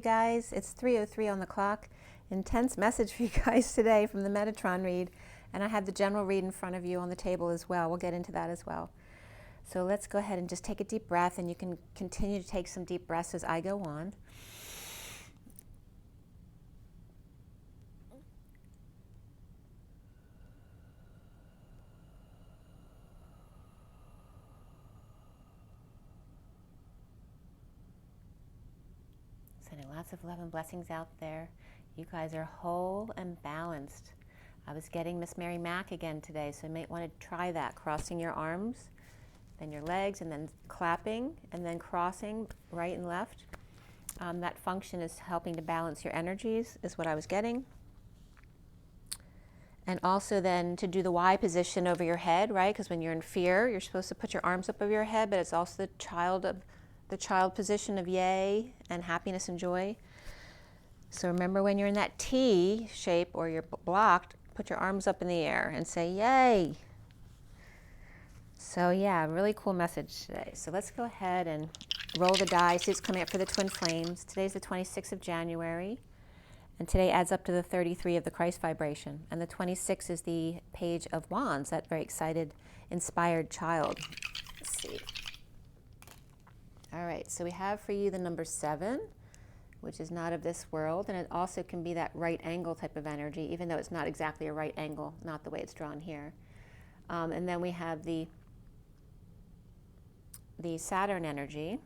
you guys. It's 3:03 on the clock. Intense message for you guys today from the Metatron Reed. And I have the general read in front of you on the table as well. We'll get into that as well. So let's go ahead and just take a deep breath, and you can continue to take some deep breaths as I go on. Sending lots of love and blessings out there. You guys are whole and balanced. I was getting Miss Mary Mac again today, so you might want to try that. Crossing your arms, then your legs, and then clapping, and then crossing right and left. That function is helping to balance your energies, is what I was getting. And also then to do the Y position over your head, right? Because when you're in fear, you're supposed to put your arms up over your head, but it's also the child position of yay and happiness and joy. So remember, when you're in that T shape or you're blocked, put your arms up in the air and say yay. So yeah, really cool message today. So let's go ahead and roll the die, see what's coming up for the twin flames. Today's the 26th of January, and today adds up to the 33 of the Christ vibration. And the 26 is the Page of Wands, that very excited, inspired child. Let's see. All right, so we have for you the number 7, which is not of this world, and it also can be that right angle type of energy, even though it's not exactly a right angle, not the way it's drawn here. And then we have the Saturn energy,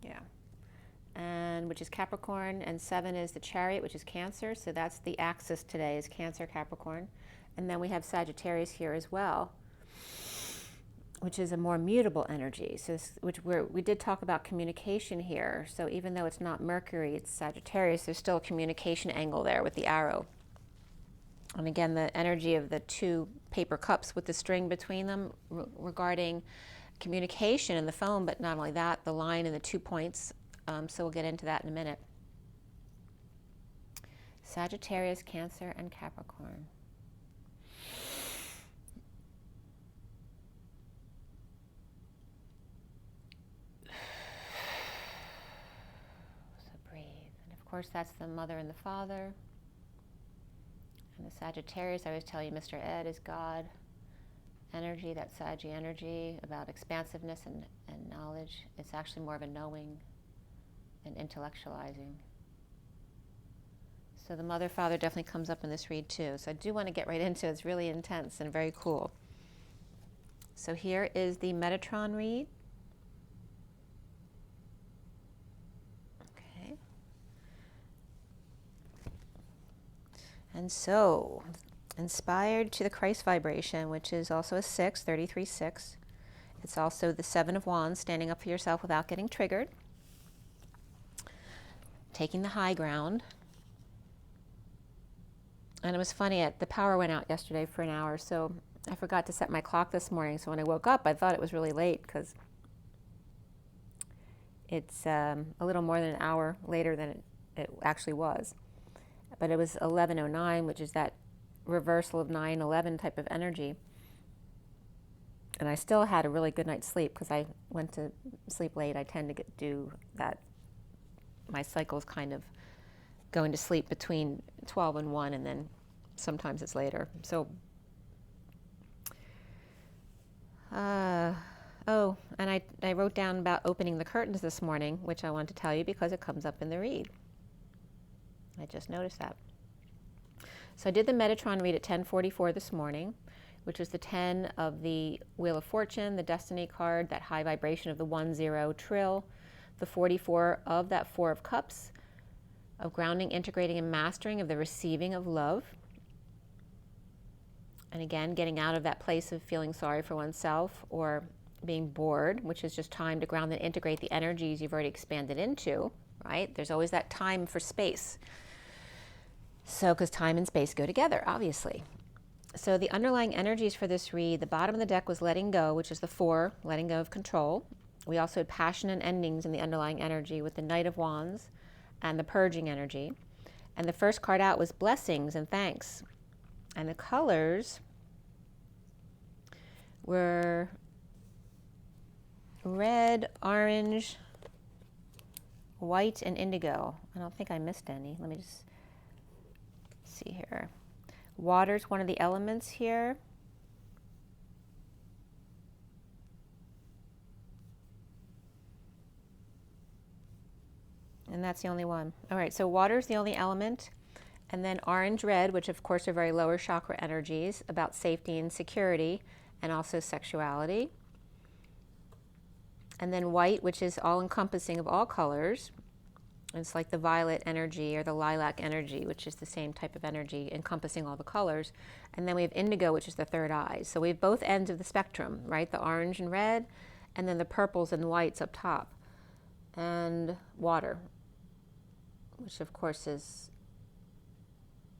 yeah, and which is Capricorn, and 7 is the Chariot, which is Cancer, so that's the axis today, is Cancer, Capricorn. And then we have Sagittarius here as well, which is a more mutable energy. So we did talk about communication here. So even though it's not Mercury, it's Sagittarius, there's still a communication angle there with the arrow. And again, the energy of the 2 paper cups with the string between them regarding communication in the phone, but not only that, the line and the 2 points. So we'll get into that in a minute. Sagittarius, Cancer, and Capricorn. Of course, that's the mother and the father. And the Sagittarius, I always tell you, Mr. Ed is God energy, that Saggy energy, about expansiveness and knowledge. It's actually more of a knowing and intellectualizing. So the mother-father definitely comes up in this read too. So I do want to get right into it. It's really intense and very cool. So here is the Metatron read. And so, inspired to the Christ vibration, which is also a 6, 33-6. It's also the 7 of Wands, standing up for yourself without getting triggered. Taking the high ground. And it was funny, the power went out yesterday for an hour, so I forgot to set my clock this morning. So when I woke up, I thought it was really late because it's a little more than an hour later than it actually was. But it was 11:09, which is that reversal of 9/11 type of energy. And I still had a really good night's sleep because I went to sleep late. I tend to do that. My cycle's kind of going to sleep between 12 and 1, and then sometimes it's later. So, oh, and I wrote down about opening the curtains this morning, which I want to tell you because it comes up in the read. I just noticed that. So I did the Metatron read at 10:44 this morning, which was the 10 of the Wheel of Fortune, the Destiny card, that high vibration of the 1-0 trill, the 44 of that 4 of Cups, of grounding, integrating, and mastering of the receiving of love. And again, getting out of that place of feeling sorry for oneself or being bored, which is just time to ground and integrate the energies you've already expanded into, right? There's always that time for space. So, because time and space go together, obviously. So the underlying energies for this read, the bottom of the deck was letting go, which is the 4, letting go of control. We also had passion and endings in the underlying energy with the Knight of Wands and the purging energy. And the first card out was blessings and thanks. And the colors were red, orange, white and indigo. I don't think I missed any. Let me just see here. Water's one of the elements here. And that's the only one. All right, so water's the only element. And then orange, red, which of course are very lower chakra energies, about safety and security, and also sexuality. And then white, which is all-encompassing of all colors. It's like the violet energy or the lilac energy, which is the same type of energy encompassing all the colors. And then we have indigo, which is the third eye. So we have both ends of the spectrum, right? The orange and red, and then the purples and whites up top. And water, which of course is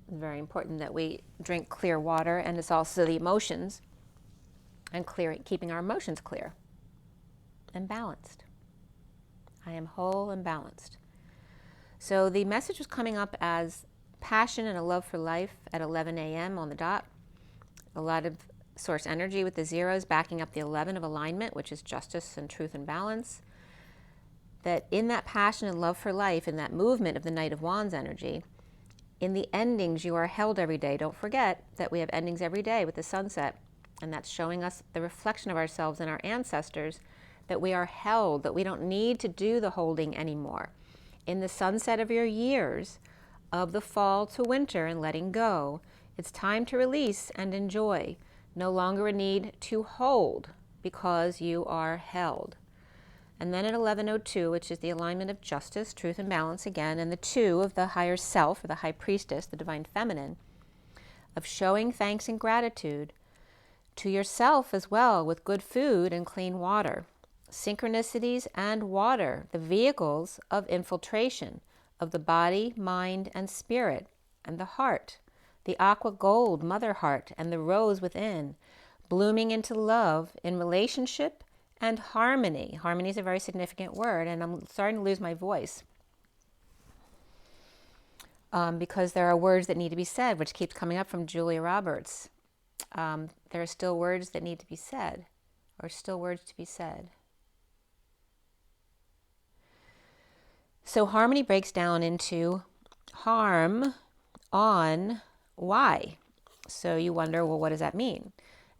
very important that we drink clear water, and it's also the emotions and keeping our emotions clear and balanced. I am whole and balanced. So the message was coming up as passion and a love for life at 11 a.m. on the dot. A lot of source energy with the zeros backing up the 11 of alignment, which is justice and truth and balance. That in that passion and love for life, in that movement of the Knight of Wands energy, in the endings you are held every day. Don't forget that we have endings every day with the sunset, and that's showing us the reflection of ourselves and our ancestors, that we are held, that we don't need to do the holding anymore. In the sunset of your years, of the fall to winter and letting go, it's time to release and enjoy. No longer a need to hold because you are held. And then at 11:02, which is the alignment of justice, truth, and balance again, and the 2 of the higher self, or the high priestess, the divine feminine, of showing thanks and gratitude to yourself as well with good food and clean water. Synchronicities and water, the vehicles of infiltration of the body, mind, and spirit, and the heart, the aqua gold mother heart, and the rose within, blooming into love in relationship and harmony. Harmony is a very significant word, and I'm starting to lose my voice because there are words that need to be said, which keeps coming up from Julia Roberts. There are still words that need to be said, or still words to be said. So harmony breaks down into harm on why. So you wonder, well, what does that mean?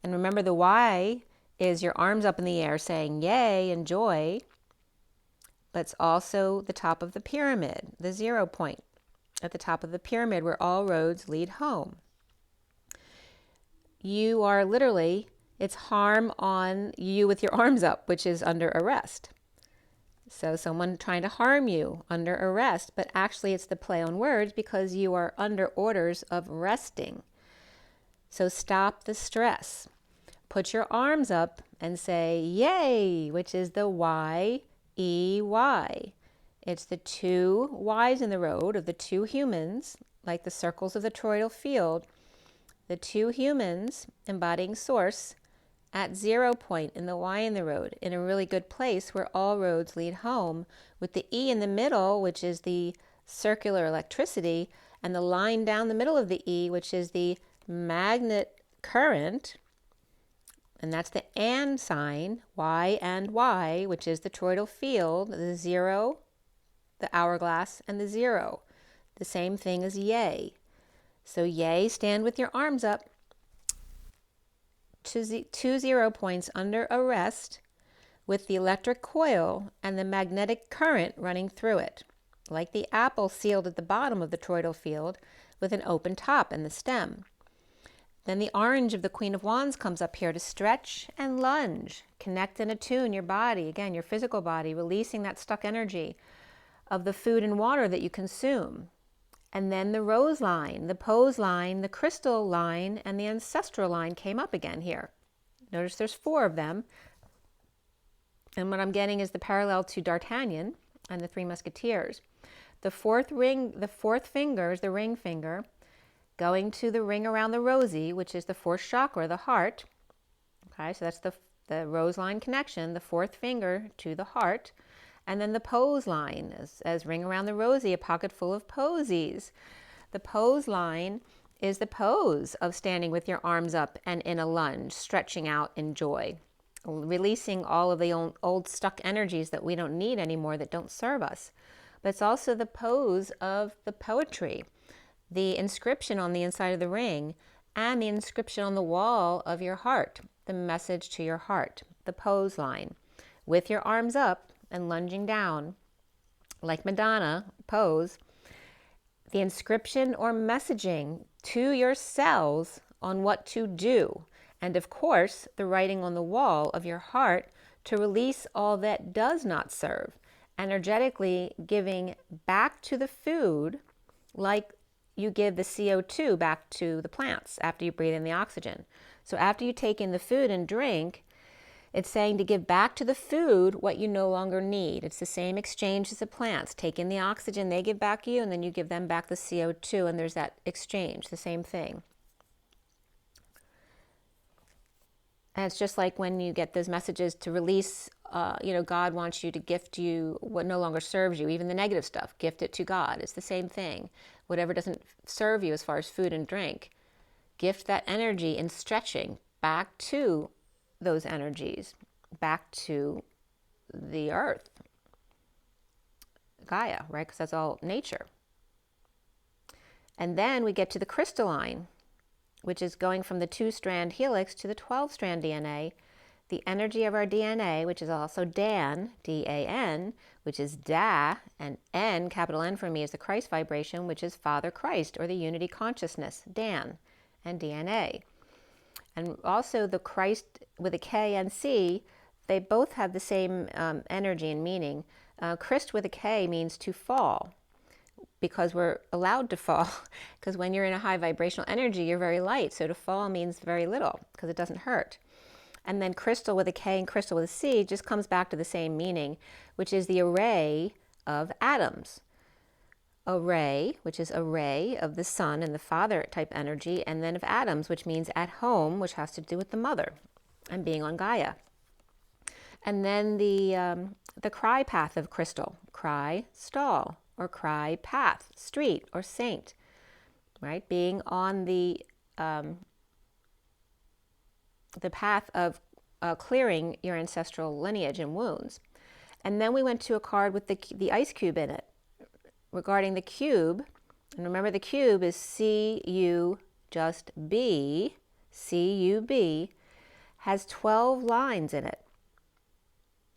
And remember, the why is your arms up in the air saying yay and joy, but it's also the top of the pyramid, the 0 point at the top of the pyramid where all roads lead home. You are literally, it's harm on you with your arms up, which is under arrest. So someone trying to harm you under arrest, but actually it's the play on words because you are under orders of resting. So stop the stress. Put your arms up and say, yay, which is the Y-E-Y. It's the 2 Y's in the road of the 2 humans, like the circles of the toroidal field, the 2 humans embodying source at 0 point in the Y in the road, in a really good place where all roads lead home, with the E in the middle, which is the circular electricity, and the line down the middle of the E, which is the magnet current. And that's the and sign, Y and Y, which is the toroidal field, the 0, the hourglass, and the 0. The same thing as yay. So yay, stand with your arms up. 2 0 points under arrest with the electric coil and the magnetic current running through it, like the apple sealed at the bottom of the toroidal field with an open top and the stem. Then the orange of the Queen of Wands comes up here to stretch and lunge, connect and attune your body, again, your physical body, releasing that stuck energy of the food and water that you consume. And then the rose line, the pose line, the crystal line, and the ancestral line came up again here. Notice there's 4 of them. And what I'm getting is the parallel to D'Artagnan and the 3 Musketeers. The 4th ring, the 4th finger is the ring finger, going to the ring around the rosy, which is the 4th chakra, the heart. Okay, so that's the rose line connection, the 4th finger to the heart. And then the pose line, as ring around the rosy, a pocket full of posies. The pose line is the pose of standing with your arms up and in a lunge, stretching out in joy, releasing all of the old stuck energies that we don't need anymore, that don't serve us. but it's also the pose of the poetry, the inscription on the inside of the ring, and the inscription on the wall of your heart, the message to your heart, the pose line, with your arms up and lunging down, like Madonna pose, the inscription or messaging to your cells on what to do, and of course, the writing on the wall of your heart to release all that does not serve, energetically giving back to the food like you give the CO2 back to the plants after you breathe in the oxygen. So after you take in the food and drink, it's saying to give back to the food what you no longer need. It's the same exchange as the plants. Take in the oxygen, they give back you, and then you give them back the CO2, and there's that exchange, the same thing. And it's just like when you get those messages to release, God wants you to gift you what no longer serves you, even the negative stuff, gift it to God. It's the same thing. Whatever doesn't serve you as far as food and drink, gift that energy in stretching back to those energies, back to the earth, Gaia, right? Because that's all nature. And then we get to the crystalline, which is going from the 2-strand helix to the 12-strand DNA, the energy of our DNA, which is also Dan, D-A-N, which is Da, and N, capital N for me, is the Christ vibration, which is Father Christ, or the unity consciousness, Dan, and DNA. And also the Christ with a K and C, they both have the same energy and meaning. Christ with a K means to fall, because we're allowed to fall, because when you're in a high vibrational energy, you're very light. So to fall means very little, because it doesn't hurt. And then crystal with a K and crystal with a C just comes back to the same meaning, which is the array of atoms. Array, which is array of the sun and the father type energy, and then of atoms, which means at home, which has to do with the mother and being on Gaia. And then the cry path of crystal, cry, stall, or cry path, street, or saint, right? Being on the path of clearing your ancestral lineage and wounds. And then we went to a card with the ice cube in it. Regarding the cube, and remember the cube is C-U, just B, C-U-B, has 12 lines in it.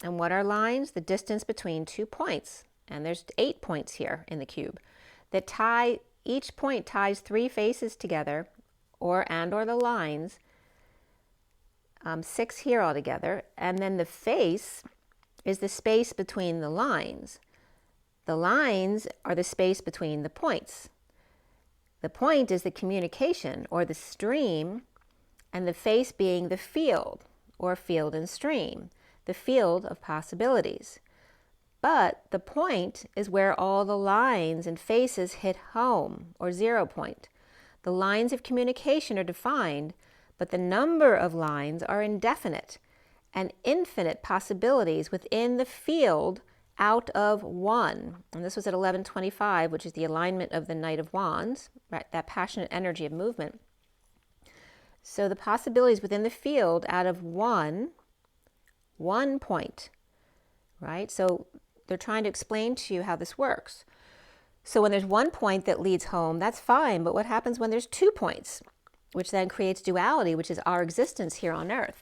And what are lines? The distance between 2 points. And there's 8 points here in the cube that tie, each point ties 3 faces together, or the lines, 6 here altogether. And then the face is the space between the lines. The lines are the space between the points. The point is the communication or the stream, and the face being the field or field and stream, the field of possibilities. But the point is where all the lines and faces hit home or 0 point. The lines of communication are defined, but the number of lines are indefinite, and infinite possibilities within the field out of 1. And this was at 1125, which is the alignment of the Knight of Wands, right? That passionate energy of movement. So the possibilities within the field out of 1 point, right? So they're trying to explain to you how this works. So when there's 1 point that leads home, that's fine. But what happens when there's 2 points, which then creates duality, which is our existence here on Earth?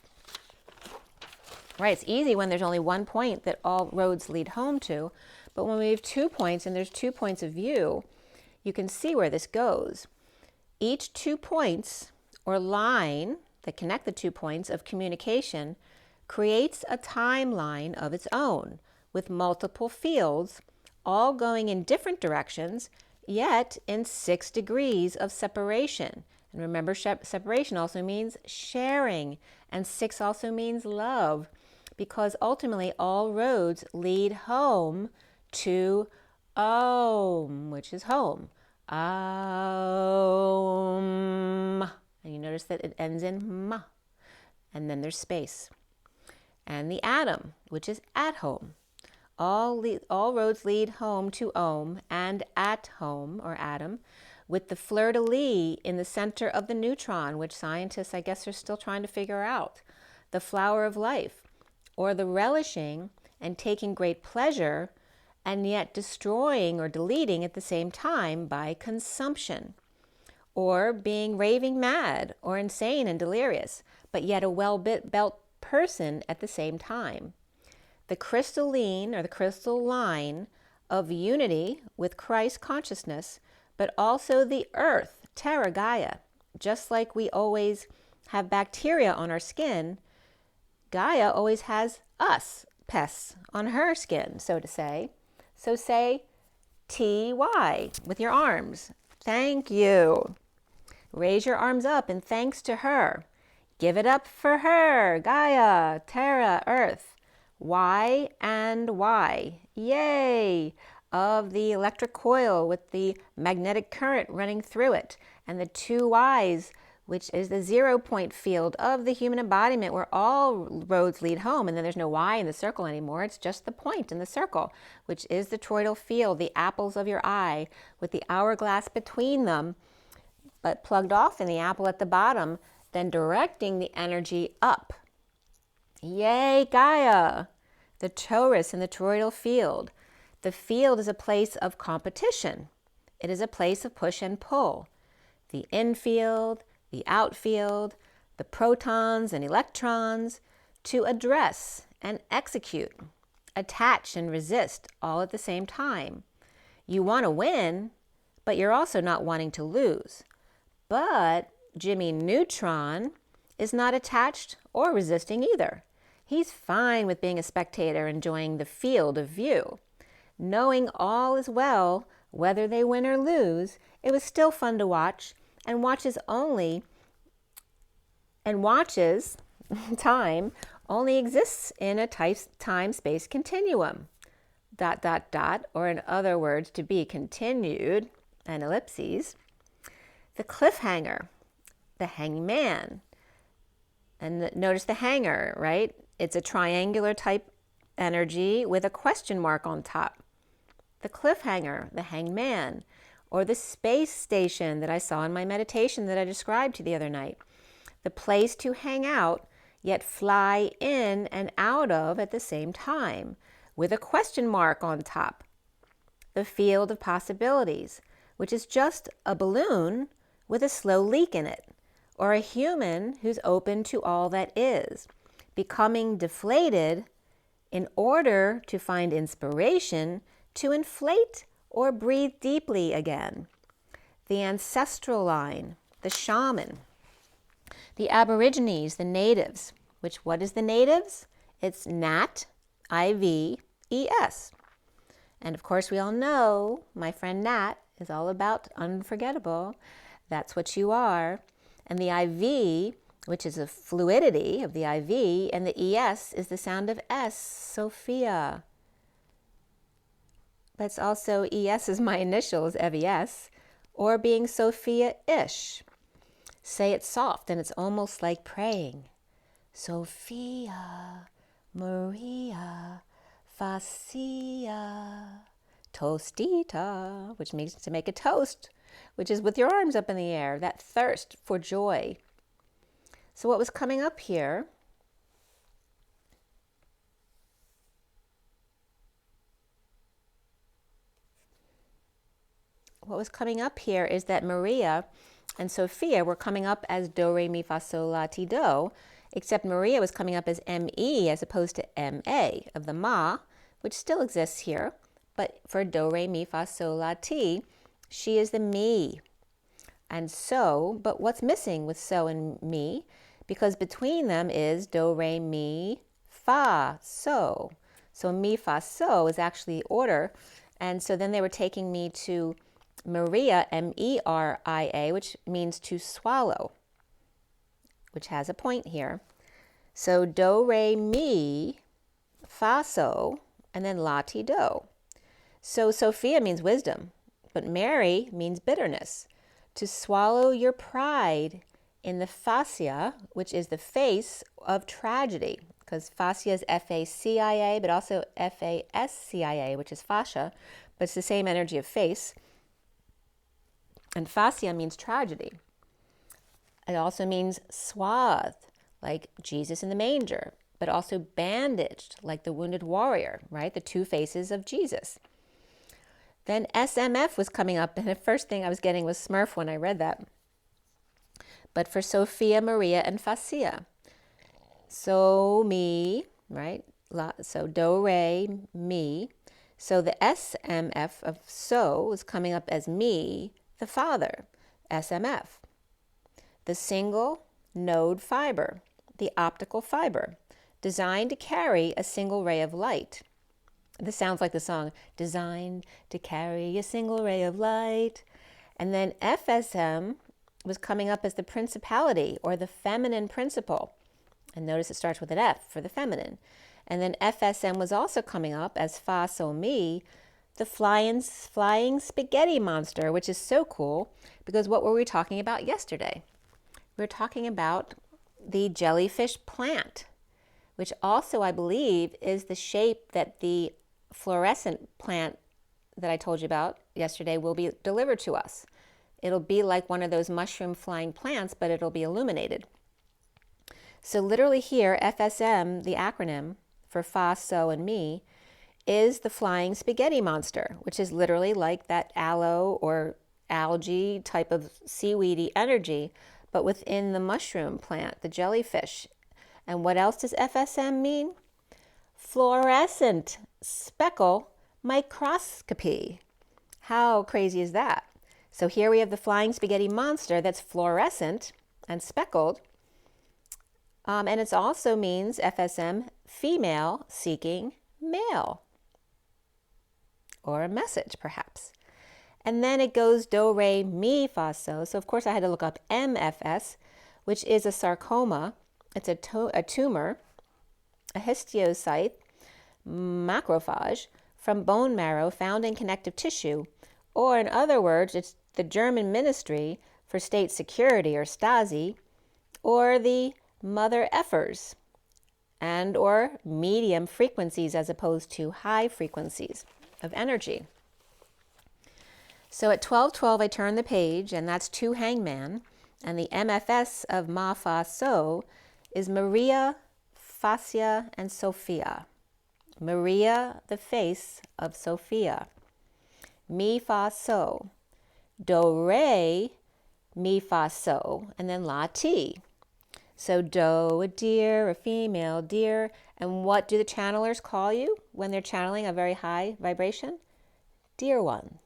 Right, it's easy when there's only 1 point that all roads lead home to, but when we have 2 points and there's 2 points of view, you can see where this goes. Each 2 points or line that connect the 2 points of communication creates a timeline of its own with multiple fields, all going in different directions, yet in 6 degrees of separation. And remember, separation also means sharing, and 6 also means love, because ultimately all roads lead home to Om, which is home. Om. And you notice that it ends in ma, and then there's space. And the atom, which is at home. All roads lead home to Om and at home, or atom, with the fleur-de-lis in the center of the neutron, which scientists, I guess, are still trying to figure out. The flower of life, or the relishing and taking great pleasure and yet destroying or deleting at the same time by consumption, or being raving mad or insane and delirious, but yet a well-built person at the same time. The crystalline or the crystal line of unity with Christ consciousness, but also the earth, Terra Gaia. Just like we always have bacteria on our skin, Gaia always has us, pests, on her skin, so to say. So say TY with your arms. Thank you. Raise your arms up in thanks to her. Give it up for her, Gaia, Terra, Earth. Y and Y, yay, of the electric coil with the magnetic current running through it, and the two Y's, which is the 0 point field of the human embodiment where all roads lead home, and then there's no Y in the circle anymore, it's just the point in the circle, which is the toroidal field, the apples of your eye, with the hourglass between them, but plugged off in the apple at the bottom, then directing the energy up. Yay, Gaia! The torus in the toroidal field. The field is a place of competition. It is a place of push and pull. The infield, the outfield, the protons and electrons, to address and execute, attach and resist all at the same time. You want to win, but you're also not wanting to lose. But Jimmy Neutron is not attached or resisting either. He's fine with being a spectator, enjoying the field of view. Knowing all is well, whether they win or lose, it was still fun to watch, and watches time only exists in a time-space continuum. ... or in other words, to be continued, and ellipses. The cliffhanger, the hangman. And notice the hanger, right? It's a triangular type energy with a question mark on top. The cliffhanger, the hangman, or the space station that I saw in my meditation that I described to you the other night. The place to hang out, yet fly in and out of at the same time, with a question mark on top. The field of possibilities, which is just a balloon with a slow leak in it, or a human who's open to all that is, becoming deflated in order to find inspiration to inflate or breathe deeply again. The ancestral line, the shaman, the aborigines, the natives, which what is the natives? It's Nat, I-V-E-S. And of course we all know my friend Nat is all about unforgettable. That's what you are. And the IV, which is a fluidity of the IV, and the ES is the sound of S, Sophia. That's also ES is my initials, EVS, or being Sophia-ish. Say it soft, and it's almost like praying. Sophia, Maria, Facia, Tostita, which means to make a toast, which is with your arms up in the air, that thirst for joy. So what was coming up here is that Maria and Sophia were coming up as do, re, mi, fa, sol, la, ti, do, except Maria was coming up as M-E as opposed to M-A of the ma, which still exists here, but for do, re, mi, fa, sol, la, ti, she is the me. And so, but what's missing with so and me? Because between them is do, re, mi, fa, so. So mi, fa, so is actually the order. And so then they were taking me to Maria, M-E-R-I-A, which means to swallow, which has a point here. So do, re, mi, fa, so, and then la, ti, do. So Sophia means wisdom, but Mary means bitterness. To swallow your pride in the fascia, which is the face of tragedy, because fascia is F-A-C-I-A, but also F-A-S-C-I-A, which is fascia, but it's the same energy of face. And fascia means tragedy. It also means swathed, like Jesus in the manger, but also bandaged, like the wounded warrior, right? The two faces of Jesus. Then SMF was coming up, and the first thing I was getting was Smurf when I read that. But for Sophia, Maria, and Facia. So, mi, right? So, do, re, mi. So the SMF of so is coming up as me, the father, SMF. The single node fiber, the optical fiber, designed to carry a single ray of light. This sounds like the song, designed to carry a single ray of light. And then FSM was coming up as the principality or the feminine principle. And notice it starts with an F for the feminine. And then FSM was also coming up as Fa So Mi, the flying spaghetti monster, which is so cool because what were we talking about yesterday? We were talking about the jellyfish plant, which also I believe is the shape that the fluorescent plant that I told you about yesterday will be delivered to us. It'll be like one of those mushroom flying plants, but it'll be illuminated. So literally here, FSM, the acronym for Fa, So, and Mi, is the flying spaghetti monster, which is literally like that aloe or algae type of seaweedy energy, but within the mushroom plant, the jellyfish. And what else does FSM mean? Fluorescent speckle microscopy. How crazy is that? So here we have the flying spaghetti monster that's fluorescent and speckled. And it also means FSM, female seeking male. Or a message, perhaps. And then it goes do, re, mi, fa, so. So, of course, I had to look up MFS, which is a sarcoma. It's a tumor, a histiocyte, macrophage, from bone marrow found in connective tissue. Or, in other words, it's the German Ministry for State Security, or Stasi, or the mother effers, and or medium frequencies as opposed to high frequencies of energy. So at 12:12, I turn the page, and that's 2 hangman, and the MFS of Ma, Fa, So is Maria, Facia, and Sophia. Maria, the face of Sophia. Mi, Fa, So. Do, re, mi, fa, so, and then la, ti. So do, a deer, a female deer. And what do the channelers call you when they're channeling a very high vibration? Dear one.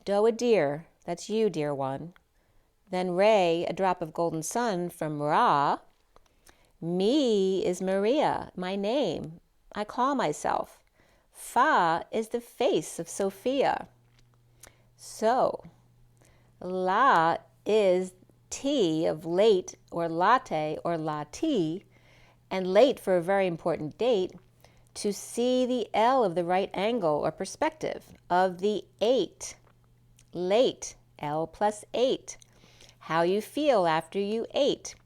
Do, a deer. That's you, dear one. Then re, a drop of golden sun from Ra. Mi is Maria, my name. I call myself. Fa is the face of Sophia. So, la is T of late or latte or la-ti, and late for a very important date, to see the L of the right angle or perspective of the 8. Late, L plus 8. How you feel after you ate.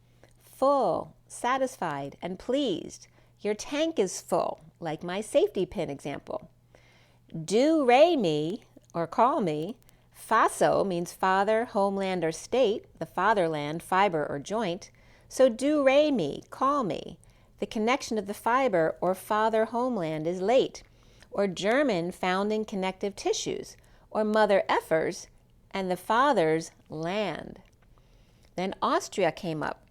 Full, satisfied, and pleased. Your tank is full, like my safety pin example. Do, re, mi, or call me. Faso means father, homeland, or state, the fatherland, fiber, or joint. So do, re, mi, call me. The connection of the fiber or father homeland is late, or German found in connective tissues, or mother effers, and the father's land. Then Austria came up,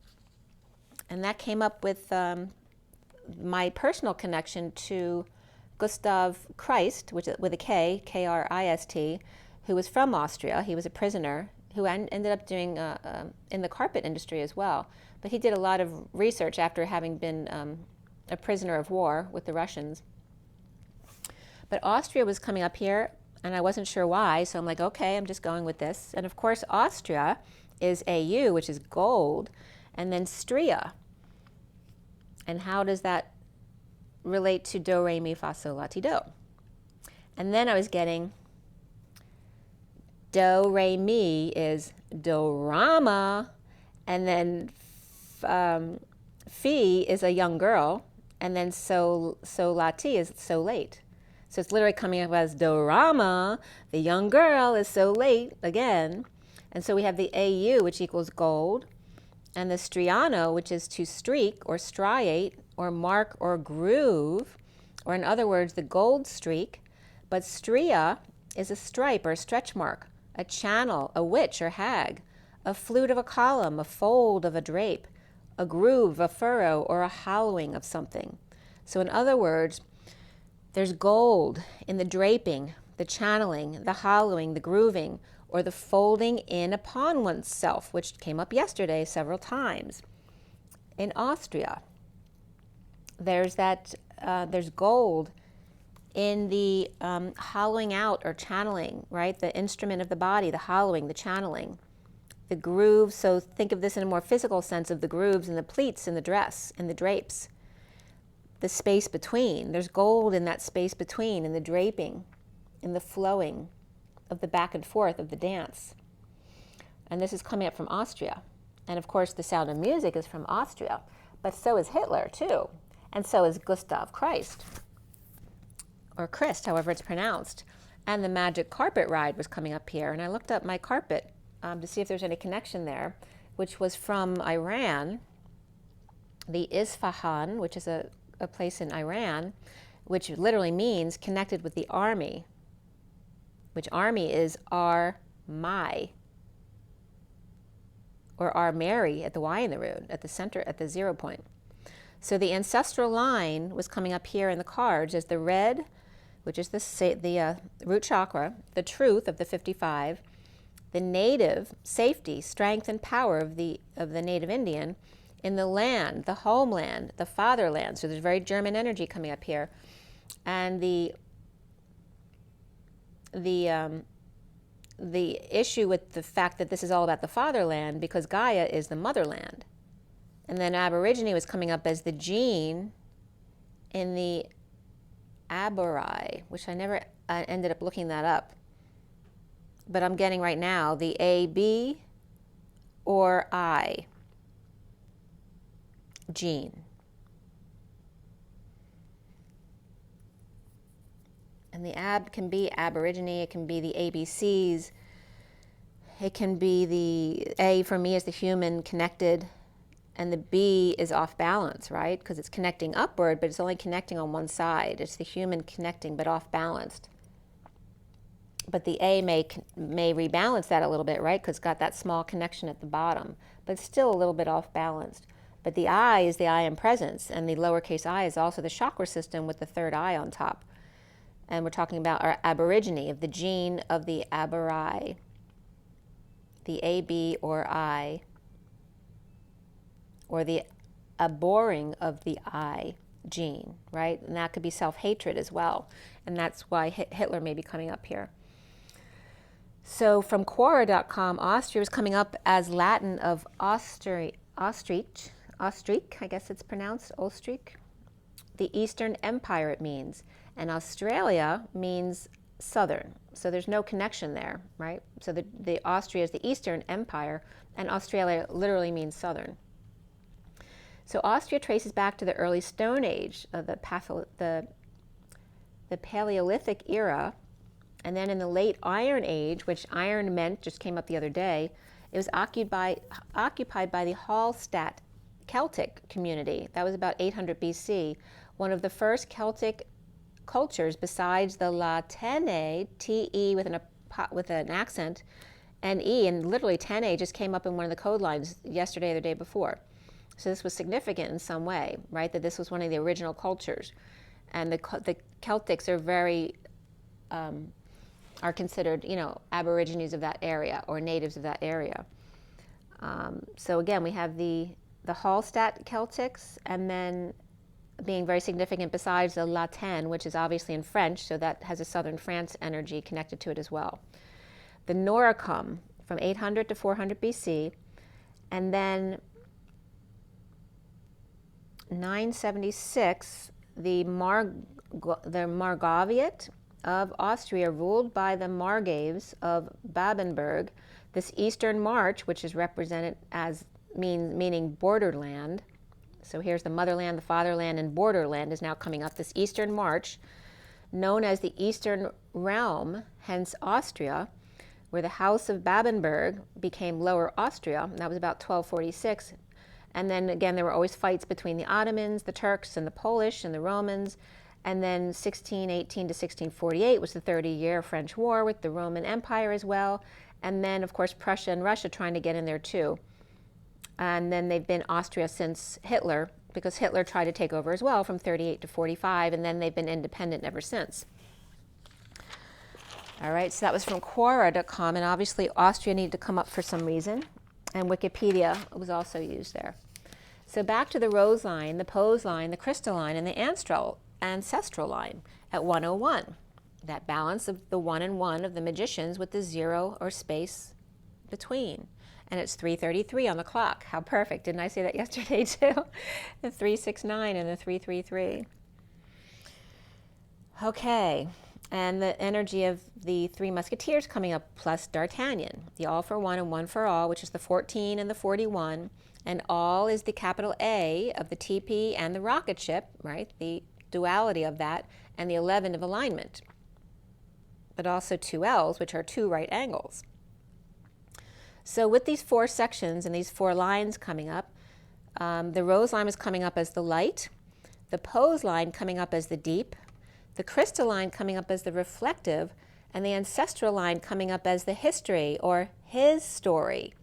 and that came up with my personal connection to Gustav Christ, which with a K, K-R-I-S-T, who was from Austria. He was a prisoner who ended up doing in the carpet industry as well. But he did a lot of research after having been a prisoner of war with the Russians. But Austria was coming up here, and I wasn't sure why, so I'm like, okay, I'm just going with this. And of course, Austria is AU, which is gold, and then Stria. And how does that relate to do, re, mi, fa, sol, la, ti, do? And then I was getting do, re, mi is dorama, and then fi is a young girl, and then so la, ti is so late. So it's literally coming up as dorama, the young girl is so late again. And so we have the AU, which equals gold, and the striano, which is to streak or striate or mark or groove, or in other words, the gold streak. But stria is a stripe or a stretch mark, a channel, a witch or hag, a flute of a column, a fold of a drape, a groove, a furrow, or a hollowing of something. So in other words, there's gold in the draping, the channeling, the hollowing, the grooving, or the folding in upon oneself, which came up yesterday several times. In Austria, there's gold in the hollowing out or channeling, right? The instrument of the body, the hollowing, the channeling, the grooves. So think of this in a more physical sense of the grooves and the pleats in the dress and the drapes. The space between. There's gold in that space between, in the draping, in the flowing of the back and forth of the dance. And this is coming up from Austria. And of course, The Sound of Music is from Austria, but so is Hitler too. And so is Gustav Christ, or Christ, however it's pronounced. And the Magic Carpet Ride was coming up here. And I looked up my carpet to see if there's any connection there, which was from Iran, the Isfahan, which is a place in Iran, which literally means connected with the army, which army is Ar-Mai, or Ar-Mary at the Y in the root, at the center, at the 0 point. So the ancestral line was coming up here in the cards as the red, which is the root chakra, the truth of the 55, the native safety, strength, and power of the native Indian, in the land, the homeland, the fatherland. So there's very German energy coming up here. And the issue with the fact that this is all about the fatherland, because Gaia is the motherland. And then Aborigine was coming up as the gene in the Abori, which I never ended up looking that up. But I'm getting right now the A, B, or I gene. And the ab can be Aborigine, it can be the ABCs, it can be the A for me is the human connected, and the B is off balance, right? Because it's connecting upward, but it's only connecting on one side. It's the human connecting, but off balanced. But the A may rebalance that a little bit, right? Because it's got that small connection at the bottom, but still a little bit off balanced. But the I is the I in presence, and the lowercase I is also the chakra system with the third eye on top. And we're talking about our Aborigine, of the gene of the Abori, the AB or I, or the abhorring of the I gene, right? And that could be self-hatred as well. And that's why Hitler may be coming up here. So from Quora.com, Austria was coming up as Latin of Austric, I guess it's pronounced, Ostrich. The Eastern Empire it means. And Australia means southern. So there's no connection there, right? So the Austria is the Eastern Empire, and Australia literally means southern. So Austria traces back to the early Stone Age, of the Paleolithic era, and then in the late Iron Age, which iron meant, just came up the other day, it was occupied by the Hallstatt Celtic community. That was about 800 BC. One of the first Celtic cultures besides the Latene, T-E with an accent, and E, and literally Tene just came up in one of the code lines yesterday or the day before. So this was significant in some way, right, that this was one of the original cultures. And the Celtics are are considered, Aborigines of that area or natives of that area. So again, we have the Hallstatt Celtics, and then being very significant besides the Latin, which is obviously in French, so that has a southern France energy connected to it as well. The Noricum from 800 to 400 BC, and then 976, the Margraviate of Austria, ruled by the Margraves of Babenberg. This Eastern March, which is represented as meaning borderland. So here's the motherland, the fatherland, and borderland is now coming up. This Eastern March, known as the Eastern Realm, hence Austria, where the House of Babenberg became Lower Austria, and that was about 1246. And then again, there were always fights between the Ottomans, the Turks, and the Polish, and the Romans, And then 1618 to 1648 was the 30-year French War with the Roman Empire as well. And then, of course, Prussia and Russia trying to get in there too. And then they've been Austria since Hitler, because Hitler tried to take over as well from 38 to 45, and then they've been independent ever since. All right, so that was from Quora.com, and obviously Austria needed to come up for some reason, and Wikipedia was also used there. So back to the rose line, the pose line, the crystalline, and the ancestral line at 101. That balance of the 1 and 1 of the magicians with the 0 or space between. And it's 3:33 on the clock. How perfect. Didn't I say that yesterday too? The 369 and the 333. Okay. And the energy of the 3 musketeers coming up plus D'Artagnan. The all for one and one for all, which is the 14 and the 41. And all is the capital A of the TP and the rocket ship, right? The duality of that, and the 11 of alignment. But also 2 L's, which are 2 right angles. So with these 4 sections and these 4 lines coming up, the rose line is coming up as the light, the pose line coming up as the deep, the crystalline coming up as the reflective, and the ancestral line coming up as the history or his story,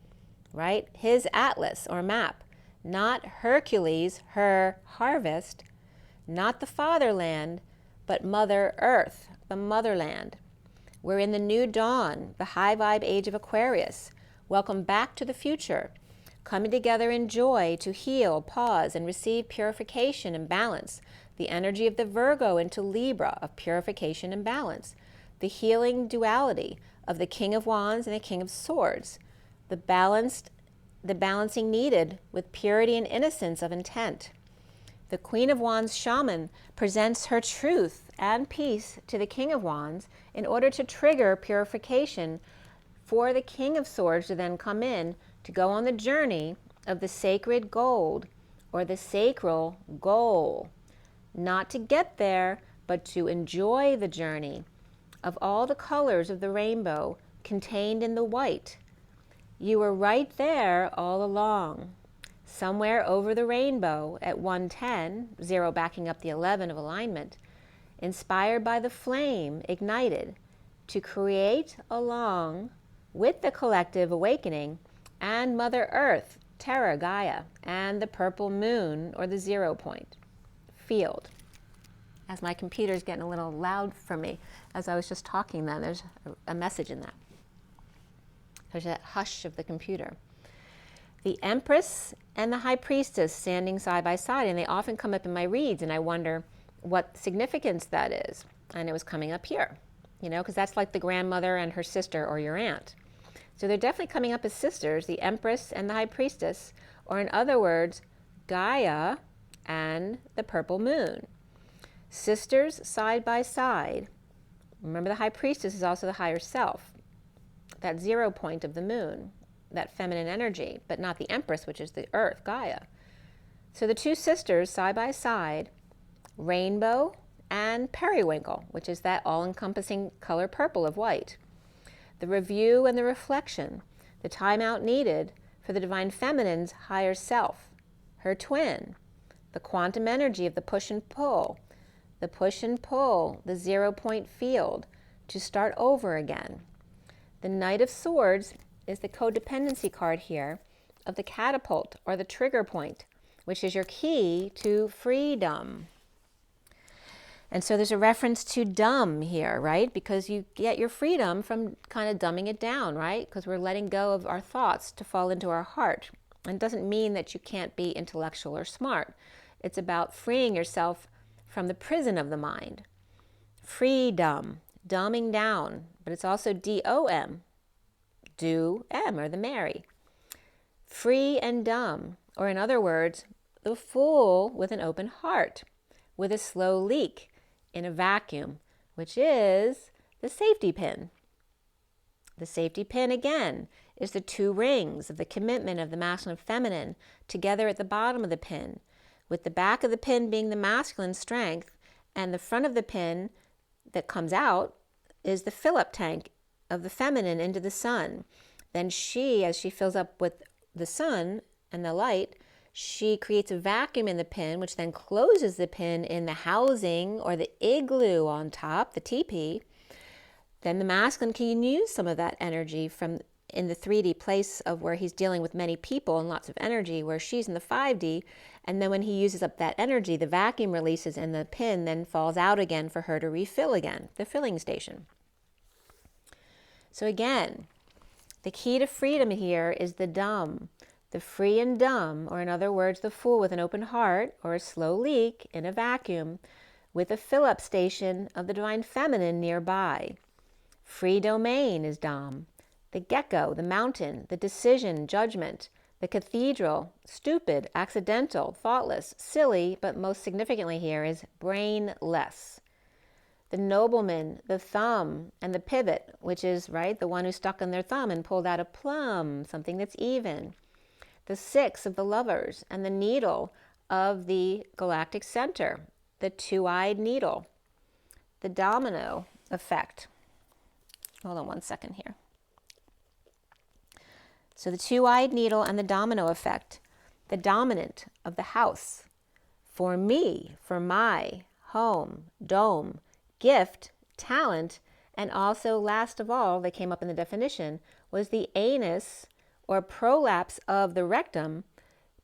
right? His atlas or map, not Hercules, her harvest, not the fatherland, but Mother Earth, the motherland. We're in the new dawn, the high vibe age of Aquarius. Welcome back to the future, coming together in joy to heal, pause, and receive purification and balance. The energy of the Virgo into Libra of purification and balance. The healing duality of the King of Wands and the King of Swords. The balancing needed with purity and innocence of intent. The Queen of Wands shaman presents her truth and peace to the King of Wands in order to trigger purification for the King of Swords to then come in to go on the journey of the sacred gold or the sacral goal. Not to get there, but to enjoy the journey of all the colors of the rainbow contained in the white. You were right there all along, somewhere over the rainbow at 110, 0 backing up the 11 of alignment, inspired by the flame ignited to create along with the collective awakening and Mother Earth, Terra, Gaia, and the purple moon or the 0 point field. As my computer's getting a little loud for me as I was just talking then, there's a message in that. There's that hush of the computer. The Empress and the High Priestess standing side by side, and they often come up in my reads, and I wonder what significance that is. And it was coming up here, you know, because that's like the grandmother and her sister or your aunt. So they're definitely coming up as sisters, the Empress and the High Priestess, or in other words, Gaia and the purple moon. Sisters side by side. Remember, the High Priestess is also the higher self, that 0 point of the moon, that feminine energy, but not the Empress, which is the earth, Gaia. So the 2 sisters side by side, rainbow and periwinkle, which is that all-encompassing color purple of white. The review and the reflection, the time out needed for the divine feminine's higher self, her twin, the quantum energy of the push and pull, the 0 point field to start over again. The Knight of Swords is the codependency card here of the catapult or the trigger point, which is your key to freedom. And so there's a reference to dumb here, right? Because you get your freedom from kind of dumbing it down, right? Because we're letting go of our thoughts to fall into our heart. And it doesn't mean that you can't be intellectual or smart. It's about freeing yourself from the prison of the mind. Freedom, dumbing down, but it's also D-O-M, do-M, or the Mary. Free and dumb, or in other words, the fool with an open heart, with a slow leak in a vacuum, which is the safety pin. The safety pin, again, is the 2 rings of the commitment of the masculine and feminine together at the bottom of the pin, with the back of the pin being the masculine strength, and the front of the pin that comes out is the fill-up tank of the feminine into the sun. Then she, as she fills up with the sun and the light, She creates a vacuum in the pin, which then closes the pin in the housing or the igloo on top, the teepee. Then the masculine can use some of that energy from in the 3D place of where he's dealing with many people and lots of energy, where she's in the 5D. And then when he uses up that energy, the vacuum releases and the pin then falls out again for her to refill again, the filling station. So again, the key to freedom here is the dumb. The free and dumb, or in other words, the fool with an open heart or a slow leak in a vacuum with a fill-up station of the divine feminine nearby. Free domain is dom. The gecko, the mountain, the decision, judgment, the cathedral, stupid, accidental, thoughtless, silly, but most significantly here is brainless. The nobleman, the thumb, and the pivot, which is, right, the one who stuck on their thumb and pulled out a plum, something that's even. The six of the lovers, and the needle of the galactic center, the two-eyed needle. The domino effect. Hold on one second here. So the two-eyed needle and the domino effect, the dominant of the house, for me, for my, home, dome, gift, talent, and also last of all, that came up in the definition, was the anus or prolapse of the rectum,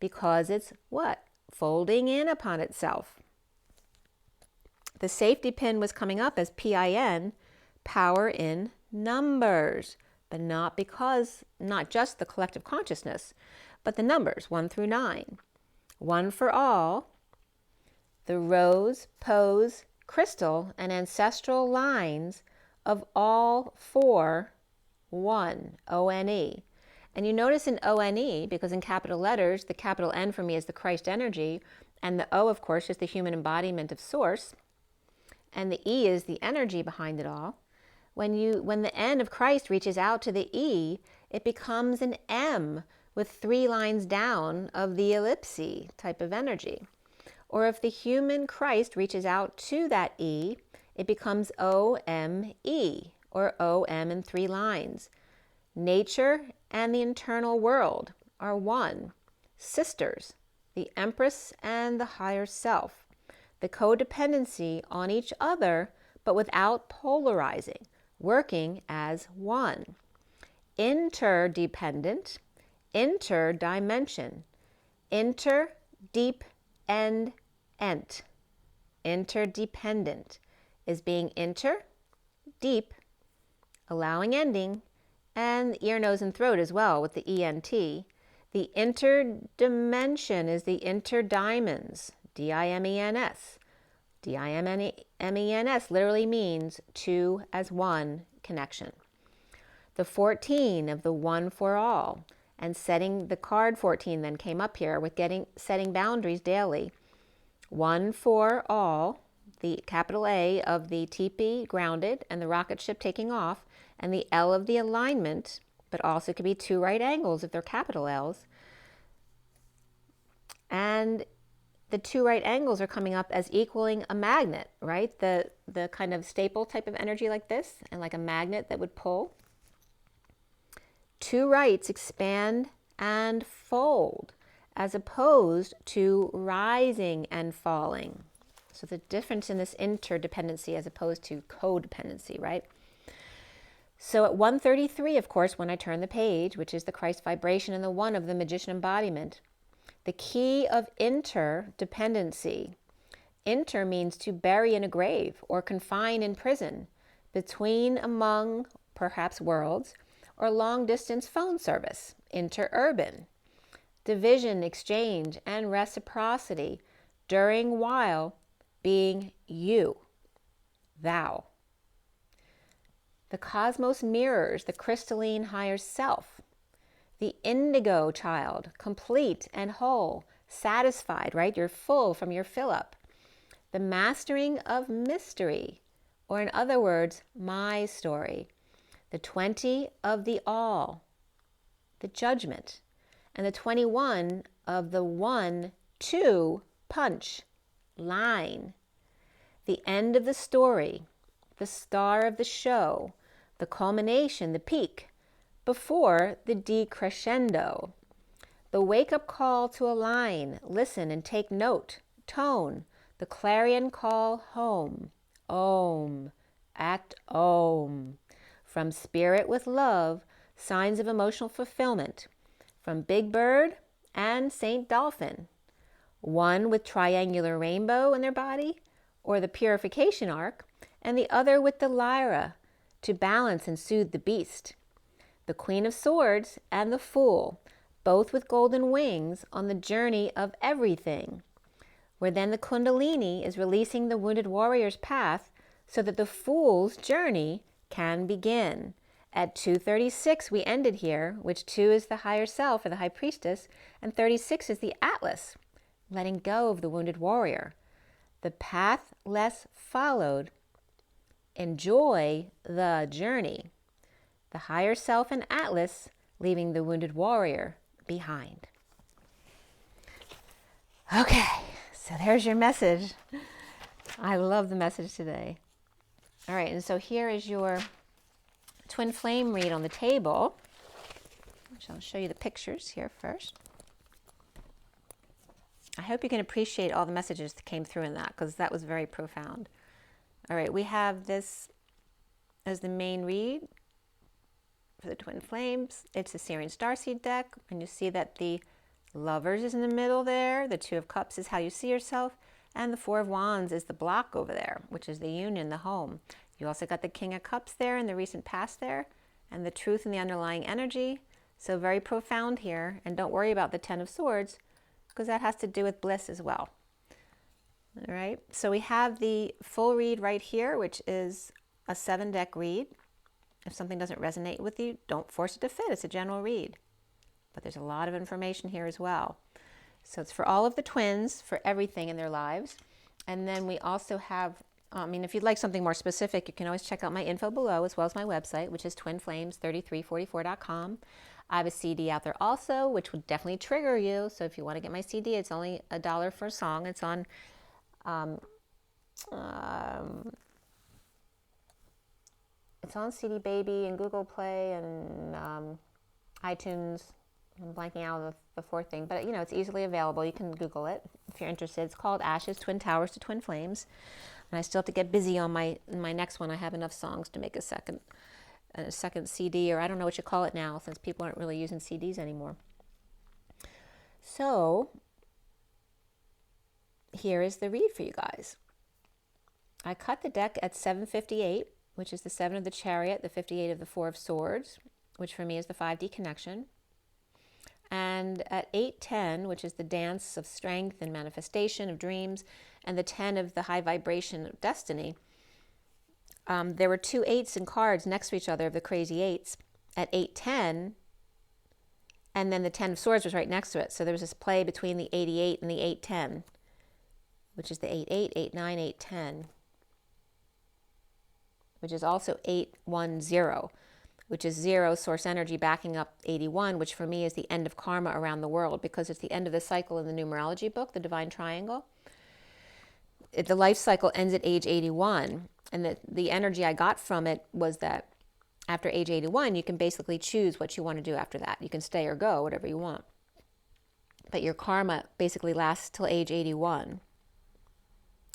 because it's what? Folding in upon itself. The safety pin was coming up as PIN, power in numbers, but not just the collective consciousness, but the numbers 1 through 9. One for all, the rose, pose, crystal, and ancestral lines of all four, one, O-N-E. And you notice in O-N-E, because in capital letters, the capital N for me is the Christ energy, and the O, of course, is the human embodiment of Source, and the E is the energy behind it all. When the N of Christ reaches out to the E, it becomes an M with 3 lines down of the ellipse type of energy. Or if the human Christ reaches out to that E, it becomes O-M-E, or O-M in 3 lines. Nature and the internal world are one. Sisters, the Empress and the higher self. The codependency on each other, but without polarizing, working as one. Interdependent, interdimension, inter, deep, and ent. Interdependent is being deep, allowing ending, and ear, nose, and throat as well with the ENT. The interdimension is the interdimensions, D-I-M-E-N-S. D-I-M-E-N-S literally means two as one connection. The 14 of the one for all, and setting the card 14 then came up here with setting boundaries daily. One for all, the capital A of the teepee grounded and the rocket ship taking off, and the L of the alignment, but also could be 2 right angles if they're capital L's. And the 2 right angles are coming up as equaling a magnet, right? The kind of staple type of energy like this, and like a magnet that would pull. 2 rights expand and fold, as opposed to rising and falling. So the difference in this interdependency as opposed to codependency, right? So at 133, of course, when I turn the page, which is the Christ vibration and the 1 of the magician embodiment, the key of interdependency. Inter means to bury in a grave or confine in prison, between, among, perhaps worlds, or long-distance phone service, interurban. Division, exchange, and reciprocity, during while being you, thou. The cosmos mirrors the crystalline higher self. The indigo child, complete and whole, satisfied, right? You're full from your fill-up. The mastering of mystery, or in other words, my story. The 20 of the all, the judgment. And the 21 of the 1, 2, punch, line. The end of the story, the star of the show, the culmination, the peak, before the decrescendo. The wake-up call to align, listen and take note, tone, the clarion call home, Om, act Om. From spirit with love, signs of emotional fulfillment, from Big Bird and Saint Dolphin, one with triangular rainbow in their body, or the purification arc, and the other with the lyra, to balance and soothe the beast. The Queen of Swords and the Fool, both with golden wings on the journey of everything, where then the Kundalini is releasing the wounded warrior's path so that the Fool's journey can begin. At 236 we ended here, which 2 is the higher self or the high priestess, and 36 is the Atlas, letting go of the wounded warrior. The path less followed, enjoy the journey. The higher self and Atlas leaving the wounded warrior behind. Okay, so there's your message. I love the message today. All right, and so here is your twin flame read on the table, which I'll show you the pictures here first. I hope you can appreciate all the messages that came through in that, because that was very profound. All right, we have this as the main read for the twin flames. It's the SIRIAN Starseed deck, and you see that the Lovers is in the middle there, the Two of Cups is how you see yourself, and the Four of Wands is the block over there, which is the union, the home. You also got the King of Cups there and the recent past there, and the truth and the underlying energy. So very profound here, and don't worry about the Ten of Swords, because that has to do with bliss as well. All right, so we have the full read right here, which is a 7-deck read. If something doesn't resonate with you, don't force it to fit. It's a general read. But there's a lot of information here as well. So it's for all of the twins, for everything in their lives. And then we also have, if you'd like something more specific, you can always check out my info below, as well as my website, which is twinflames3344.com. I have a CD out there also, which would definitely trigger you. So if you want to get my CD, it's only $1 for a song. It's on CD Baby and Google Play and iTunes. I'm blanking out of the fourth thing, but it's easily available. You can Google it if you're interested. It's called Ashes, Twin Towers to Twin Flames. And I still have to get busy on my next one. I have enough songs to make a second CD, or I don't know what you call it now, since people aren't really using CDs anymore. So here is the read for you guys. I cut the deck at 758, which is the 7 of the Chariot, the 58 of the 4 of Swords, which for me is the 5D connection. And at 810, which is the dance of strength and manifestation of dreams, and the 10 of the high vibration of destiny, there were 2 8s in cards next to each other of the crazy 8s at 810, and then the 10 of Swords was right next to it. So there was this play between the 88 and the 810, which is the 88, 89, 810, which is also 810. Which is 0 source energy backing up 81, which for me is the end of karma around the world, because it's the end of the cycle in the numerology book, the Divine Triangle. The life cycle ends at age 81, and the energy I got from it was that after age 81, you can basically choose what you want to do after that. You can stay or go, whatever you want. But your karma basically lasts till age 81.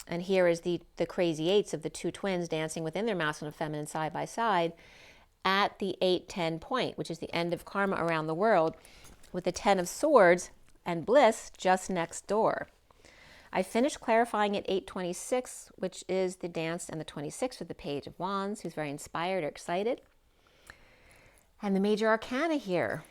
And here is the crazy 8s of the 2 twins dancing within their masculine and feminine side by side, at the 810 point, which is the end of karma around the world, with the 10 of Swords and bliss just next door. I finished clarifying at 826, which is the dance and the 26 with the Page of Wands, who's very inspired or excited. And the major arcana here,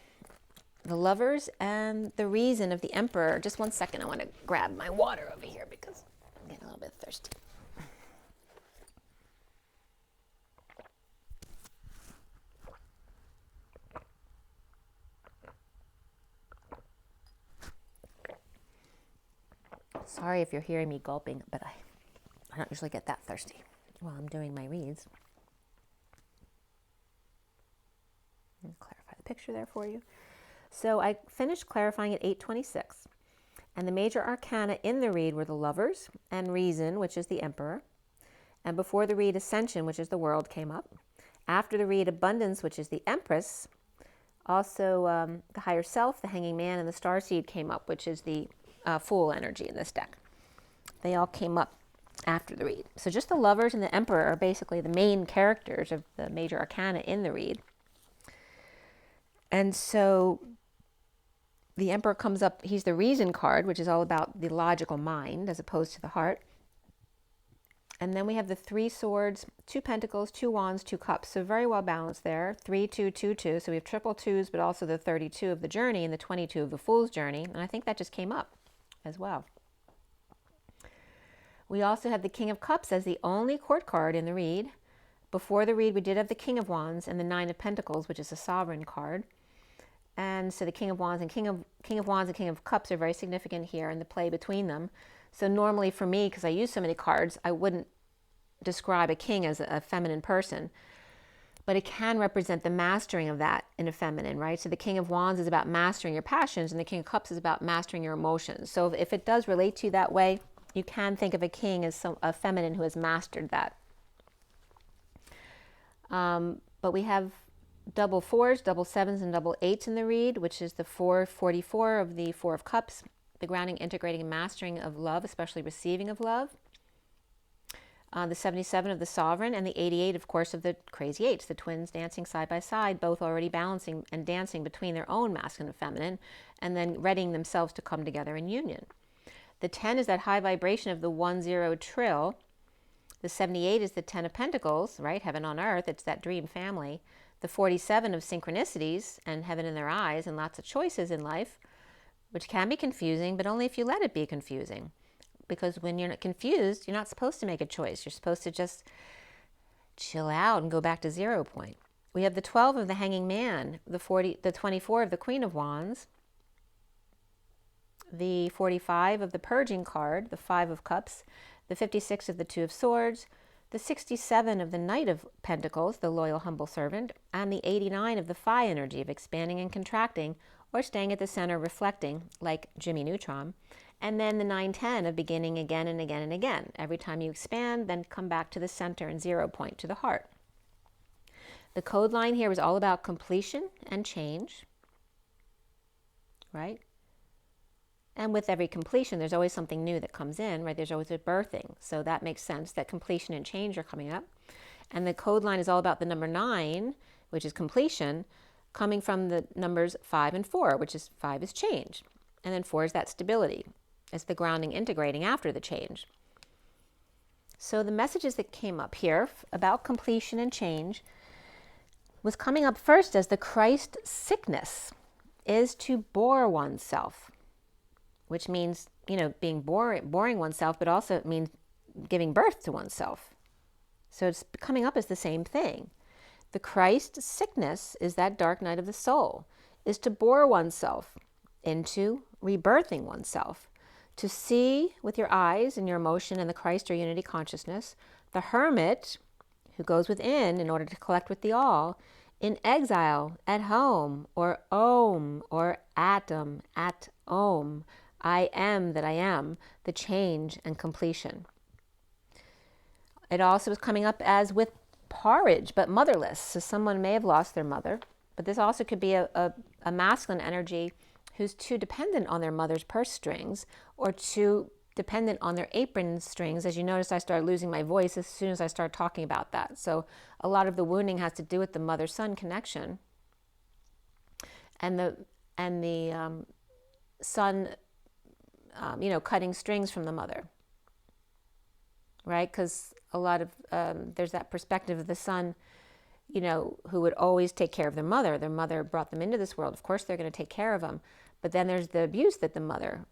the Lovers and the Reason of the Emperor. Just one second, I want to grab my water over here because I'm getting a little bit thirsty. Sorry if you're hearing me gulping, but I don't usually get that thirsty while I'm doing my reads. Let me clarify the picture there for you. So I finished clarifying at 826, and the major arcana in the read were the Lovers and Reason, which is the Emperor. And before the read, Ascension, which is the World, came up. After the read, Abundance, which is the Empress, Also, the higher self, the hanging man, and the starseed came up, which is the Fool energy in this deck. They all came up after the read. So just the lovers and the emperor are basically the main characters of the major arcana in the read. And so the emperor comes up, he's the reason card, which is all about the logical mind as opposed to the heart. And then we have the 3 swords, 2 pentacles, 2 wands, 2 cups. So very well balanced there. 3, 2, 2, 2. So we have triple 2s, but also the 32 of the journey and the 22 of the fool's journey. And I think that just came up as well. We also have the King of Cups as the only court card in the read. Before the read, we did have the King of Wands and the 9 of Pentacles, which is a sovereign card. And so the King of Wands and King of Wands and King of Cups are very significant here in the play between them. So normally for me, because I use so many cards, I wouldn't describe a king as a feminine person, but it can represent the mastering of that in a feminine, right? So the King of Wands is about mastering your passions, and the King of Cups is about mastering your emotions. So if it does relate to you that way, you can think of a king as a feminine who has mastered that. But we have double 4s, double 7s, and double 8s in the read, which is the 444 of the 4 of Cups, the grounding, integrating, and mastering of love, especially receiving of love. The 77 of the Sovereign, and the 88, of course, of the Crazy 8s, the twins dancing side by side, both already balancing and dancing between their own masculine and feminine, and then readying themselves to come together in union. The 10 is that high vibration of the 1-0 trill. The 78 is the 10 of Pentacles, right? Heaven on earth. It's that dream family. The 47 of synchronicities and heaven in their eyes and lots of choices in life, which can be confusing, but only if you let it be confusing. Because when you're not confused, you're not supposed to make a choice. You're supposed to just chill out and go back to 0 point. We have the 12 of the Hanging Man, the 24 of the Queen of Wands, the 45 of the Purging card, the 5 of Cups, the 56 of the 2 of Swords, the 67 of the Knight of Pentacles, the Loyal Humble Servant, and the 89 of the Phi energy of expanding and contracting, or staying at the center reflecting, like Jimmy Neutron. And then the 9-10 of beginning again and again and again. Every time you expand, then come back to the center and 0 point, to the heart. The code line here is all about completion and change, right? And with every completion, there's always something new that comes in, right? There's always a birthing. So that makes sense that completion and change are coming up. And the code line is all about the number 9, which is completion, coming from the numbers 5 and 4, which is 5 is change. And then 4 is that stability. It's the grounding, integrating after the change. So the messages that came up here about completion and change was coming up first as the Christ sickness is to bore oneself, which means, being boring oneself, but also it means giving birth to oneself. So it's coming up as the same thing. The Christ sickness is that dark night of the soul, is to bore oneself into rebirthing oneself, to see with your eyes and your emotion and the Christ or unity consciousness, the hermit who goes within in order to collect with the all, in exile, at home, or om, or atom, at om, I am that I am, the change and completion. It also is coming up as with porridge, but motherless. So someone may have lost their mother, but this also could be a masculine energy who's too dependent on their mother's purse strings or too dependent on their apron strings. As you notice, I started losing my voice as soon as I started talking about that. So a lot of the wounding has to do with the mother-son connection and the son, cutting strings from the mother, right? Because a lot of, there's that perspective of the son, who would always take care of their mother. Their mother brought them into this world. Of course, they're going to take care of them. But then there's the abuse that the mother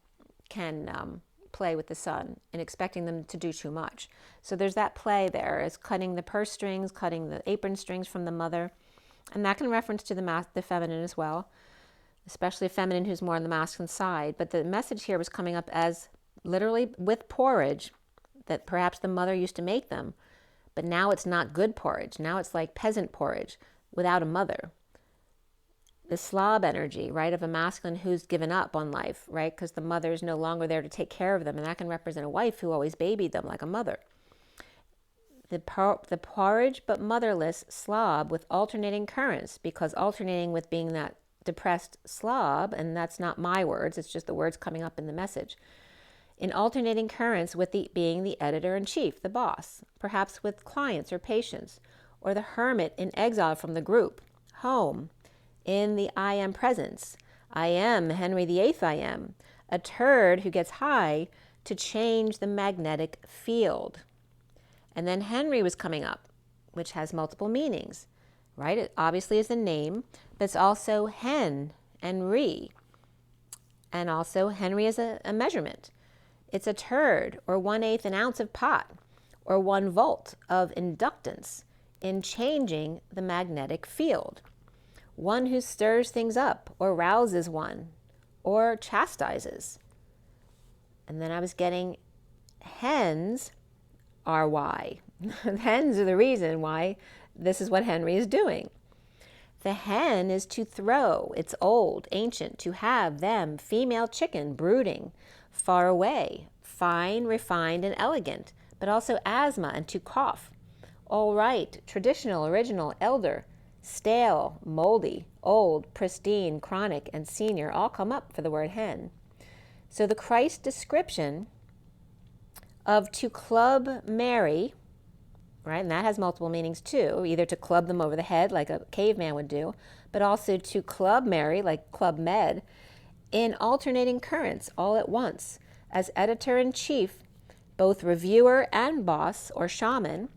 can play with the son and expecting them to do too much. So there's that play there as cutting the purse strings, cutting the apron strings from the mother. And that can reference to the feminine as well, especially a feminine who's more on the masculine side. But the message here was coming up as literally with porridge, that perhaps the mother used to make them, but now it's not good porridge. Now it's like peasant porridge without a mother. The slob energy, right, of a masculine who's given up on life, right, because the mother is no longer there to take care of them, and that can represent a wife who always babied them like a mother. The porridge but motherless slob with alternating currents, because alternating with being that depressed slob, and that's not my words, it's just the words coming up in the message, in alternating currents with being the editor-in-chief, the boss, perhaps with clients or patients, or the hermit in exile from the group, home, in the I am presence. I am Henry VIII, I am, a turd who gets high to change the magnetic field. And then Henry was coming up, which has multiple meanings, right? It obviously is the name, but it's also hen and re. And also Henry is a measurement. It's a turd, or 1/8 an ounce of pot, or 1 volt of inductance in changing the magnetic field. One who stirs things up, or rouses one, or chastises. And then I was getting hens are why. Hens are the reason why this is what Henry is doing. The hen is to throw, it's old, ancient, to have them, female chicken, brooding, far away, fine, refined, and elegant, but also asthma and to cough. All right, traditional, original, elder, stale, moldy, old, pristine, chronic, and senior all come up for the word hen. So the Christ description of to club Mary, right, and that has multiple meanings too, either to club them over the head like a caveman would do, but also to club Mary like Club Med, in alternating currents all at once, as editor-in-chief, both reviewer and boss or shaman,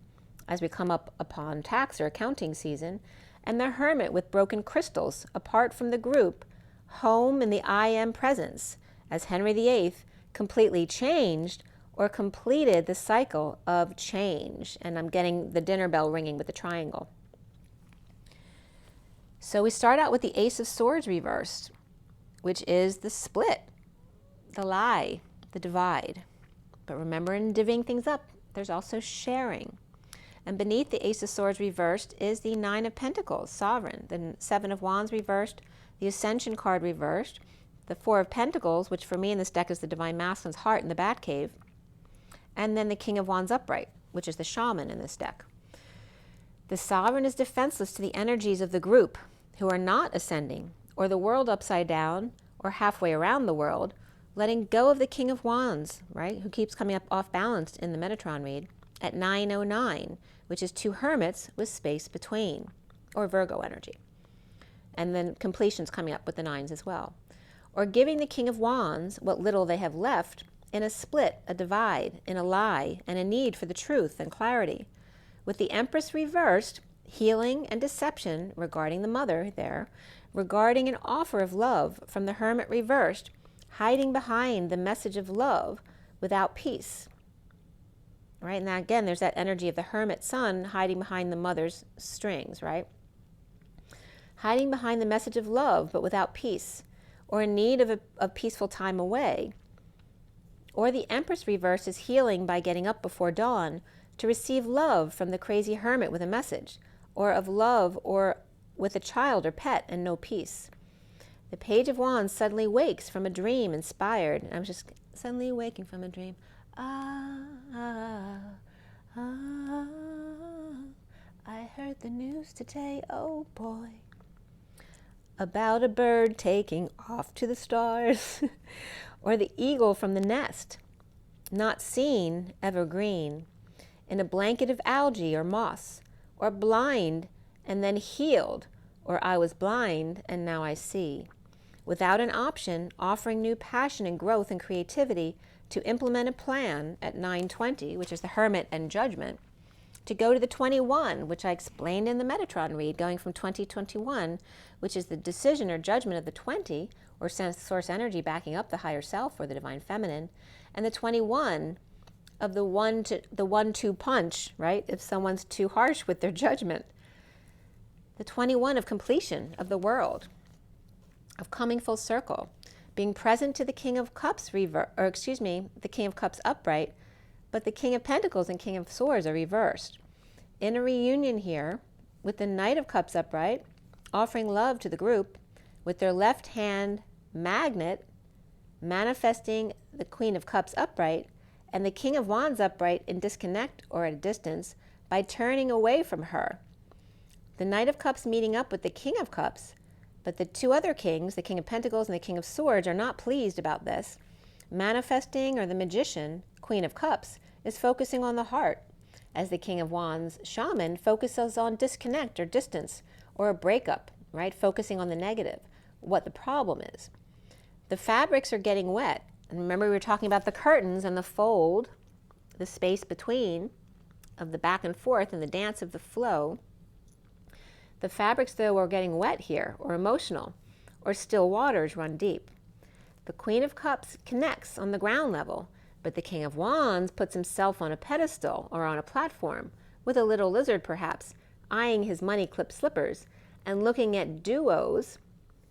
as we come up upon tax or accounting season, and the hermit with broken crystals, apart from the group, home in the I am presence, as Henry VIII completely changed or completed the cycle of change. And I'm getting the dinner bell ringing with the triangle. So we start out with the Ace of Swords reversed, which is the split, the lie, the divide. But remember, in divvying things up, there's also sharing. And beneath the Ace of Swords reversed is the Nine of Pentacles, sovereign, the Seven of Wands reversed, the Ascension card reversed, the Four of Pentacles, which for me in this deck is the Divine Masculine's heart in the Batcave, and then the King of Wands upright, which is the shaman in this deck. The sovereign is defenseless to the energies of the group who are not ascending, or the world upside down, or halfway around the world, letting go of the King of Wands, right, who keeps coming up off balance in the Metatron Reed, at 909, which is 2 hermits with space between, or Virgo energy. And then completion's coming up with the 9s as well. Or giving the King of Wands what little they have left in a split, a divide, in a lie, and a need for the truth and clarity. With the Empress reversed, healing and deception regarding the mother there, regarding an offer of love from the Hermit reversed, hiding behind the message of love without peace. Right, and now again, there's that energy of the Hermit Sun hiding behind the mother's strings, right? Hiding behind the message of love, but without peace, or in need of a peaceful time away. Or the Empress reverse is healing by getting up before dawn to receive love from the crazy hermit with a message, or of love or with a child or pet and no peace. The Page of Wands suddenly wakes from a dream inspired. I'm just suddenly waking from a dream. I heard the news today, oh boy, about a bird taking off to the stars, or the eagle from the nest, not seen, evergreen, in a blanket of algae or moss, or blind and then healed, or I was blind and now I see, without an option, offering new passion and growth and creativity to implement a plan at 920, which is the Hermit and Judgment, to go to the 21, which I explained in the Metatron Read, going from 2021, which is the decision or judgment of the 20, or source energy backing up the higher self or the divine feminine, and the 21 of the 1-2 punch, right? If someone's too harsh with their judgment. The 21 of completion of the world, of coming full circle, being present to the King of Cups the King of Cups upright, but the King of Pentacles and King of Swords are reversed. In a reunion here with the Knight of Cups upright, offering love to the group with their left hand magnet, manifesting the Queen of Cups upright and the King of Wands upright in disconnect or at a distance by turning away from her. The Knight of Cups meeting up with the King of Cups, But the two other kings, the King of Pentacles and the King of Swords, are not pleased about this. Manifesting, or the Magician, Queen of Cups, is focusing on the heart, as the King of Wands, Shaman, focuses on disconnect or distance or a breakup, right? Focusing on the negative, what the problem is. The fabrics are getting wet. And remember, we were talking about the curtains and the fold, the space between of the back and forth and the dance of the flow. The fabrics, though, are getting wet here, or emotional, or still waters run deep. The Queen of Cups connects on the ground level, but the King of Wands puts himself on a pedestal or on a platform, with a little lizard perhaps, eyeing his money-clip slippers and looking at duos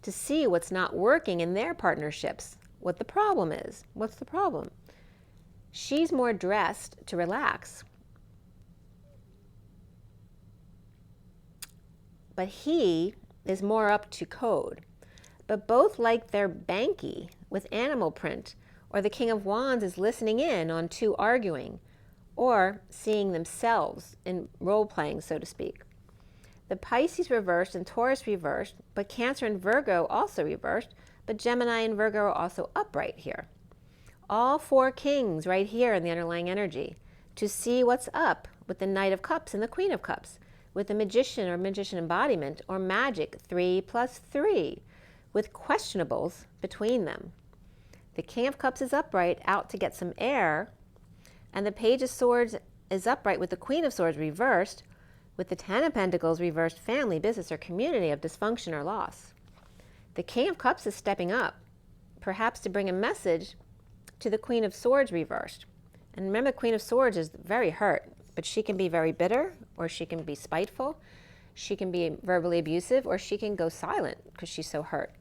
to see what's not working in their partnerships, what the problem is. What's the problem? She's more dressed to relax, but he is more up to code. But both like their banky with animal print, or the King of Wands is listening in on two arguing, or seeing themselves in role-playing, so to speak. The Pisces reversed and Taurus reversed, but Cancer and Virgo also reversed, but Gemini and Virgo are also upright here. All four kings right here in the underlying energy, to see what's up with the Knight of Cups and the Queen of Cups, with the Magician or Magician embodiment, or magic 3 plus 3, with questionables between them. The King of Cups is upright, out to get some air, and the Page of Swords is upright with the Queen of Swords reversed, with the Ten of Pentacles reversed, family, business, or community of dysfunction or loss. The King of Cups is stepping up, perhaps to bring a message to the Queen of Swords reversed. And remember, the Queen of Swords is very hurt, but she can be very bitter, or she can be spiteful, she can be verbally abusive, or she can go silent because she's so hurt,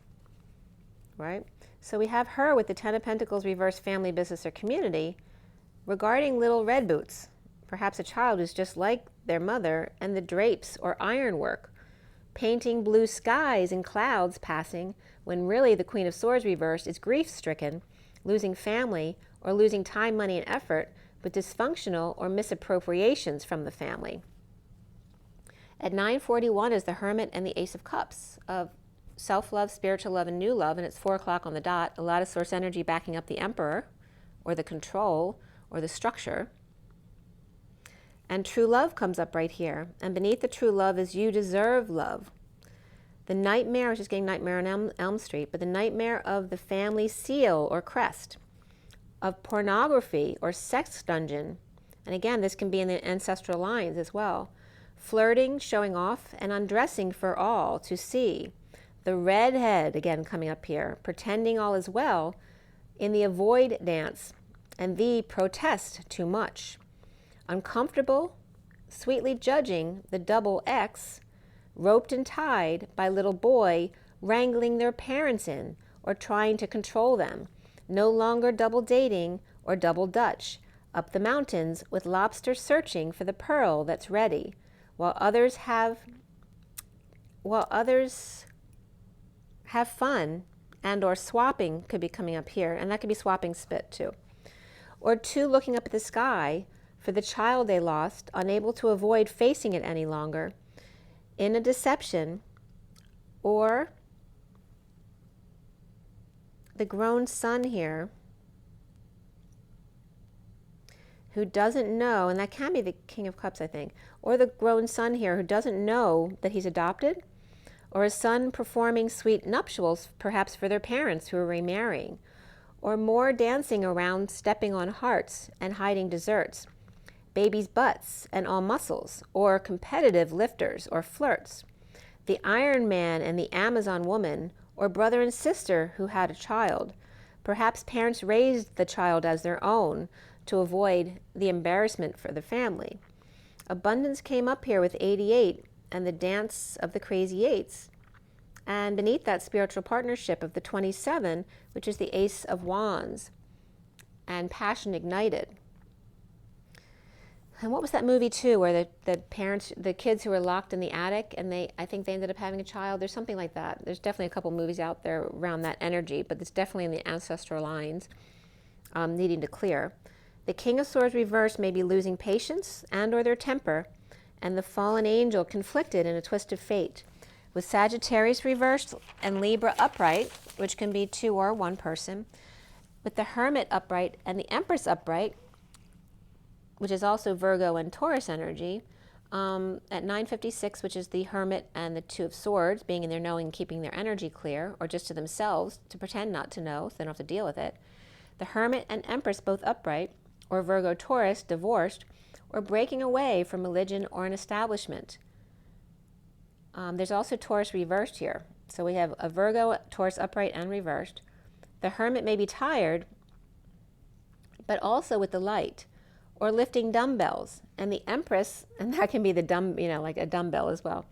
right? So we have her with the Ten of Pentacles reversed, family, business, or community, regarding little red boots, perhaps a child who's just like their mother, and the drapes or ironwork, painting blue skies and clouds passing, when really the Queen of Swords reversed is grief-stricken, losing family or losing time, money, and effort with dysfunctional or misappropriations from the family. At 9:41 is the Hermit and the Ace of Cups of self-love, spiritual love, and new love, and it's 4 o'clock on the dot. A lot of source energy backing up the Emperor, or the control, or the structure. And true love comes up right here. And beneath the true love is you deserve love. The nightmare, I was just getting Nightmare on Elm Street, but the nightmare of the family seal or crest, of pornography or sex dungeon. And again, this can be in the ancestral lines as well. Flirting, showing off, and undressing for all to see. The redhead, again coming up here, pretending all is well in the avoid dance, and the protest too much. Uncomfortable, sweetly judging the double X, roped and tied by little boy wrangling their parents in or trying to control them. No longer double dating or double Dutch, up the mountains with lobster searching for the pearl that's ready, while others have fun, and or swapping could be coming up here, and that could be swapping spit too. Or two looking up at the sky for the child they lost, unable to avoid facing it any longer, in a deception, or the grown son here who doesn't know, and that can be the King of Cups, I think, or the grown son here who doesn't know that he's adopted, or a son performing sweet nuptials, perhaps for their parents who are remarrying, or more dancing around, stepping on hearts and hiding desserts, babies' butts and all muscles, or competitive lifters or flirts, the Iron Man and the Amazon woman, or brother and sister who had a child. Perhaps parents raised the child as their own to avoid the embarrassment for the family. Abundance came up here with 88 and the dance of the crazy eights. And beneath that, spiritual partnership of the 27, which is the Ace of Wands, and passion ignited. And what was that movie too, where the parents, the kids who were locked in the attic, and I think they ended up having a child? There's something like that. There's definitely a couple movies out there around that energy, but it's definitely in the ancestral lines, needing to clear. The King of Swords reversed may be losing patience and or their temper, and the fallen angel conflicted in a twist of fate, with Sagittarius reversed and Libra upright, which can be two or one person, with the Hermit upright and the Empress upright, which is also Virgo and Taurus energy, at 9:56, which is the Hermit and the Two of Swords, being in their knowing, keeping their energy clear, or just to themselves, to pretend not to know, so they don't have to deal with it. The Hermit and Empress both upright, or Virgo Taurus divorced, or breaking away from religion or an establishment. There's also Taurus reversed here. So we have a Virgo, Taurus upright and reversed. The Hermit may be tired, but also with the light, or lifting dumbbells. And the Empress, and that can be the like a dumbbell as well.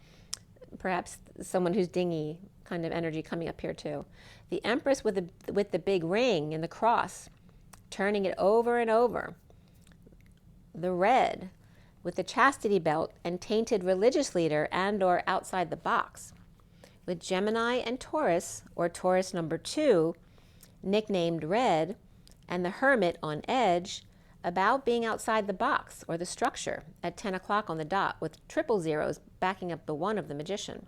Perhaps someone who's dingy kind of energy coming up here too. The Empress with the big ring and the cross, turning it over and over. The Red with the chastity belt and tainted religious leader and or outside the box. With Gemini and Taurus, or Taurus number 2, nicknamed Red, and the Hermit on edge, about being outside the box or the structure at 10 o'clock on the dot, with triple zeros backing up the 1 of the Magician.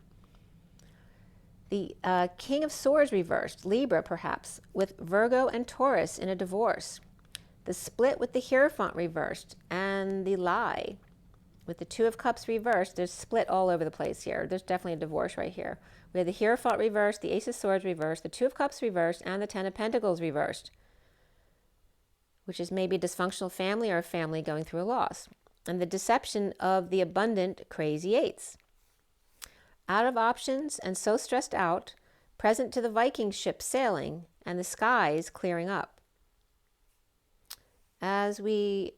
The King of Swords reversed, Libra perhaps, with Virgo and Taurus in a divorce. The Split with the Hierophant reversed, and the Lie with the Two of Cups reversed. There's split all over the place here. There's definitely a divorce right here. We have the Hierophant reversed, the Ace of Swords reversed, the Two of Cups reversed, and the Ten of Pentacles reversed, which is maybe a dysfunctional family or a family going through a loss. And the deception of the abundant crazy eights. Out of options and so stressed out, present to the Viking ship sailing and the skies clearing up. As we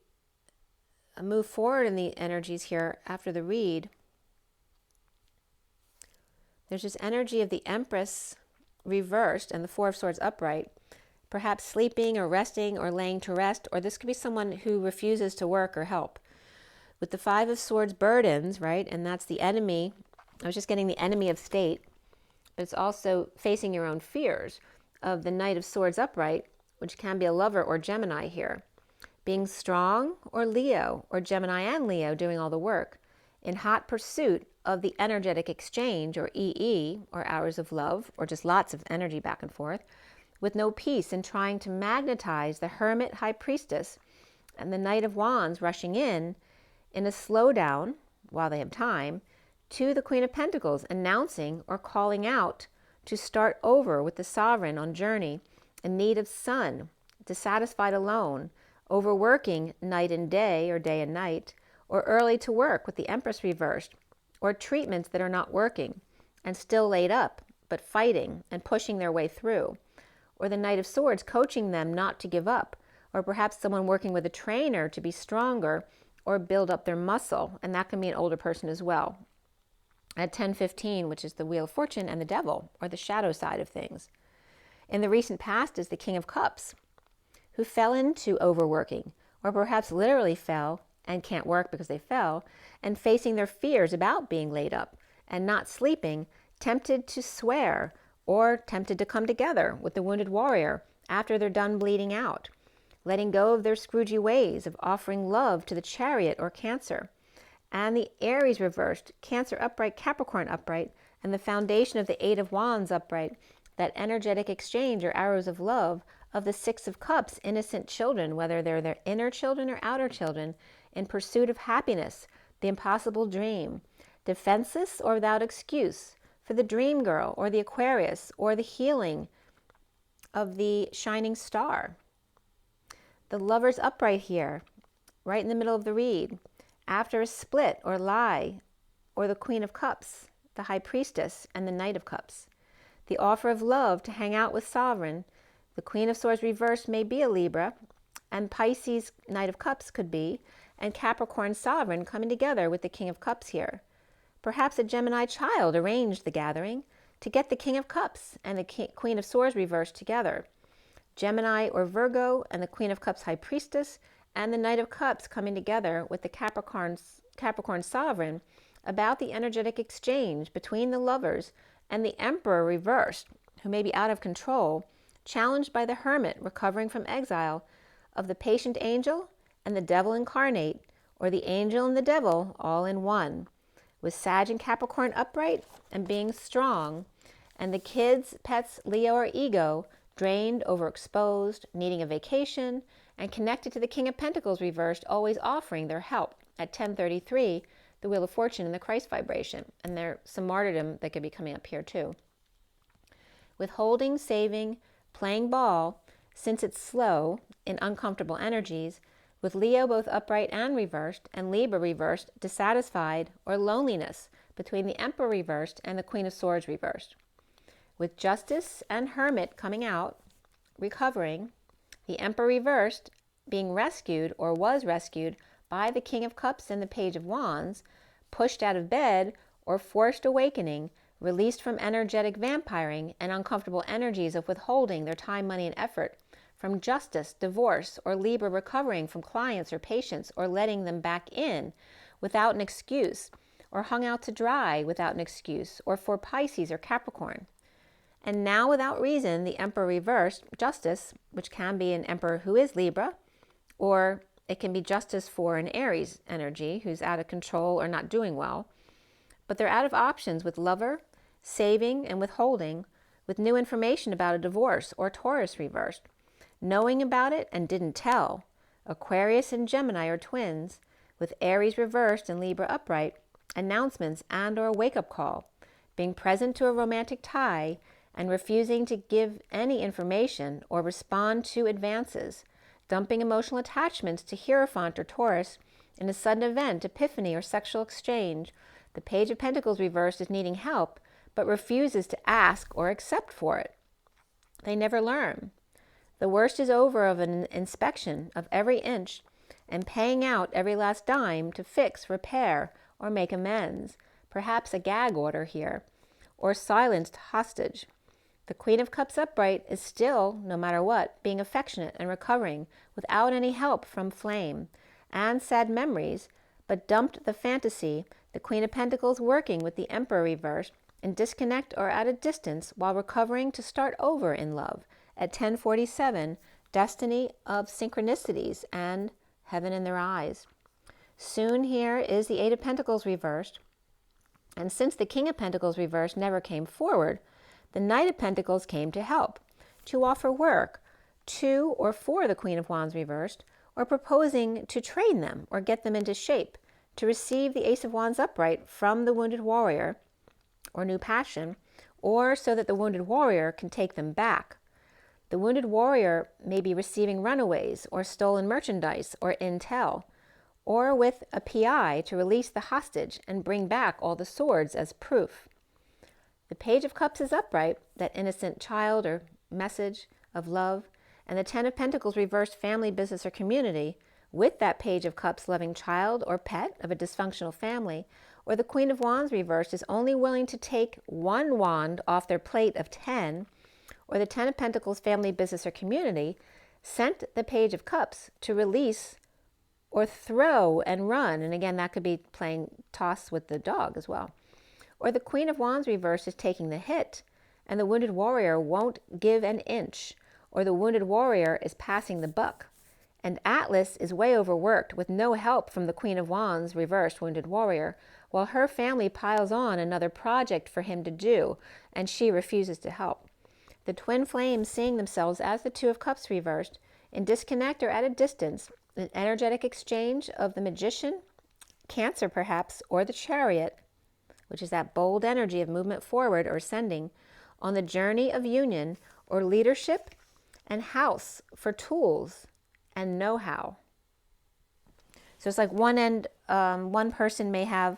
move forward in the energies here after the read, there's this energy of the Empress reversed and the Four of Swords upright, perhaps sleeping or resting or laying to rest, or this could be someone who refuses to work or help. With the Five of Swords burdens, right, and that's the enemy. I was just getting the enemy of state, but it's also facing your own fears of the Knight of Swords upright, which can be a lover or Gemini here. Being strong, or Leo, or Gemini and Leo doing all the work, in hot pursuit of the energetic exchange, or EE, or hours of love, or just lots of energy back and forth, with no peace in trying to magnetize the Hermit High Priestess and the Knight of Wands rushing in a slowdown, while they have time, to the Queen of Pentacles, announcing or calling out to start over with the Sovereign on journey, in need of sun, dissatisfied alone, overworking night and day or day and night, or early to work with the Empress reversed, or treatments that are not working and still laid up, but fighting and pushing their way through, or the Knight of Swords coaching them not to give up, or perhaps someone working with a trainer to be stronger or build up their muscle, and that can be an older person as well. At 10:15, which is the Wheel of Fortune and the Devil, or the shadow side of things. In the recent past is the King of Cups, who fell into overworking, or perhaps literally fell and can't work because they fell, and facing their fears about being laid up and not sleeping, tempted to swear or tempted to come together with the wounded warrior after they're done bleeding out, letting go of their Scroogey ways of offering love to the Chariot or Cancer, and the Aries reversed, Cancer upright, Capricorn upright, and the foundation of the Eight of Wands upright, that energetic exchange or arrows of love of the Six of Cups, innocent children, whether they're their inner children or outer children, in pursuit of happiness, the impossible dream, defenseless or without excuse, for the dream girl or the Aquarius, or the healing of the shining star. The Lovers upright here, right in the middle of the read, after a split or lie, or the Queen of Cups, the High Priestess, and the Knight of Cups. The offer of love to hang out with Sovereign. The Queen of Swords reversed may be a Libra, and Pisces Knight of Cups could be, and Capricorn Sovereign coming together with the King of Cups here. Perhaps a Gemini child arranged the gathering to get the King of Cups and the Queen of Swords reversed together. Gemini or Virgo and the Queen of Cups High Priestess and the Knight of Cups coming together with the Capricorn Sovereign about the energetic exchange between the lovers, and the Emperor reversed, who may be out of control, challenged by the Hermit recovering from exile, of the patient angel and the devil incarnate, or the angel and the devil all in one, with Sag and Capricorn upright and being strong, and the kids, pets, Leo or ego, drained, overexposed, needing a vacation, and connected to the King of Pentacles reversed, always offering their help. At 1033, the Wheel of Fortune and the Christ vibration. And there's some martyrdom that could be coming up here too. Withholding, saving, playing ball, since it's slow in uncomfortable energies, with Leo both upright and reversed, and Libra reversed, dissatisfied or loneliness between the Emperor reversed and the Queen of Swords reversed. With Justice and Hermit coming out, recovering, the Emperor reversed, being rescued or was rescued by the King of Cups and the Page of Wands, pushed out of bed or forced awakening, released from energetic vampiring and uncomfortable energies of withholding their time, money, and effort, from Justice, divorce, or Libra recovering from clients or patients or letting them back in without an excuse, or hung out to dry without an excuse, or for Pisces or Capricorn. And now, without reason, the Emperor reversed, Justice, which can be an Emperor who is Libra, or it can be Justice for an Aries energy who's out of control or not doing well. But they're out of options with Lover, saving, and withholding, with new information about a divorce, or Taurus reversed, knowing about it and didn't tell. Aquarius and Gemini are twins, with Aries reversed and Libra upright, announcements and or a wake-up call, being present to a romantic tie, and refusing to give any information or respond to advances, dumping emotional attachments to Hierophant or Taurus in a sudden event, epiphany, or sexual exchange. The Page of Pentacles reversed is needing help, but refuses to ask or accept for it. They never learn. The worst is over of an inspection of every inch and paying out every last dime to fix, repair, or make amends. Perhaps a gag order here, or silenced hostage. The Queen of Cups upright is still, no matter what, being affectionate and recovering without any help from flame and sad memories, but dumped the fantasy. The Queen of Pentacles working with the Emperor reversed in disconnect or at a distance while recovering to start over in love. At 1047, destiny of synchronicities and heaven in their eyes. Soon here is the Eight of Pentacles reversed, and since the King of Pentacles reversed never came forward, the Knight of Pentacles came to help, to offer work, to or for the Queen of Wands reversed, or proposing to train them or get them into shape, to receive the Ace of Wands upright from the wounded warrior, or new passion, or so that the wounded warrior can take them back. The wounded warrior may be receiving runaways or stolen merchandise or intel, or with a PI to release the hostage and bring back all the swords as proof. The Page of Cups is upright, that innocent child or message of love, and the Ten of Pentacles reversed family, business, or community with that Page of Cups loving child or pet of a dysfunctional family, or the Queen of Wands reversed is only willing to take one wand off their plate of 10, or the Ten of Pentacles family, business, or community sent the Page of Cups to release or throw and run, and again that could be playing toss with the dog as well. Or the Queen of Wands reversed is taking the hit, and the wounded warrior won't give an inch, or the wounded warrior is passing the buck. And Atlas is way overworked with no help from the Queen of Wands reversed wounded warrior, while her family piles on another project for him to do, and she refuses to help. The twin flames seeing themselves as the Two of Cups reversed, in disconnect or at a distance, an energetic exchange of the Magician, Cancer perhaps, or the Chariot, which is that bold energy of movement forward or ascending, on the journey of union or leadership, and House for tools and know-how. So it's like one end, one person may have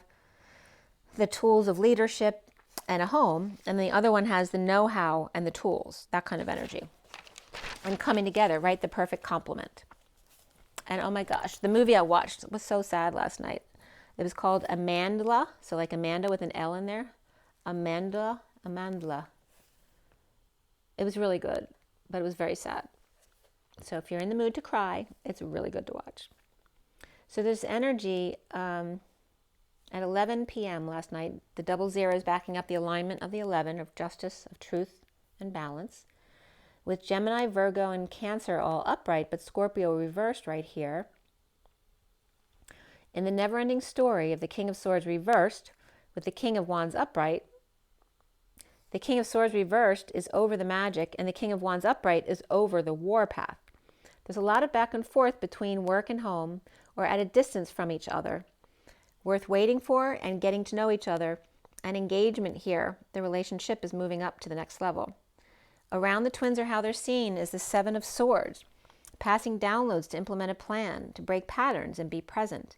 the tools of leadership and a home, and the other one has the know-how and the tools, that kind of energy. And coming together, right? The perfect complement. And oh my gosh, the movie I watched was so sad last night. It was called Amandla, so like Amanda with an L in there. Amandla. It was really good, but it was very sad. So if you're in the mood to cry, it's really good to watch. So this energy, at 11 p.m. last night, the double zeros backing up the alignment of the 11 of justice, of truth, and balance, with Gemini, Virgo, and Cancer all upright, but Scorpio reversed right here. In the never-ending story of the King of Swords reversed, with the King of Wands upright. The King of Swords reversed is over the magic, and the King of Wands upright is over the warpath. There's a lot of back and forth between work and home, or at a distance from each other. Worth waiting for and getting to know each other. And engagement here, the relationship is moving up to the next level. Around the twins, or how they're seen, is the Seven of Swords, passing downloads to implement a plan, to break patterns and be present.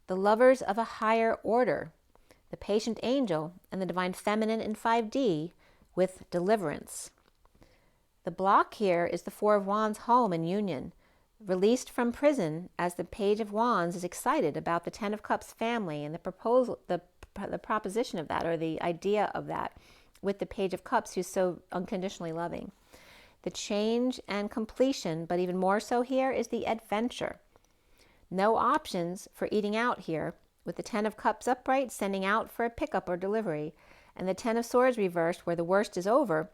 The lovers of a higher order, the patient angel and the divine feminine in 5D with deliverance. The block here is the Four of Wands, home and union, released from prison, as the Page of Wands is excited about the Ten of Cups family and the proposal, the proposition of that, or the idea of that, with the Page of Cups, who's so unconditionally loving. The change and completion, but even more so here, is the adventure. No options for eating out here, with the Ten of Cups upright, sending out for a pickup or delivery, and the Ten of Swords reversed, where the worst is over,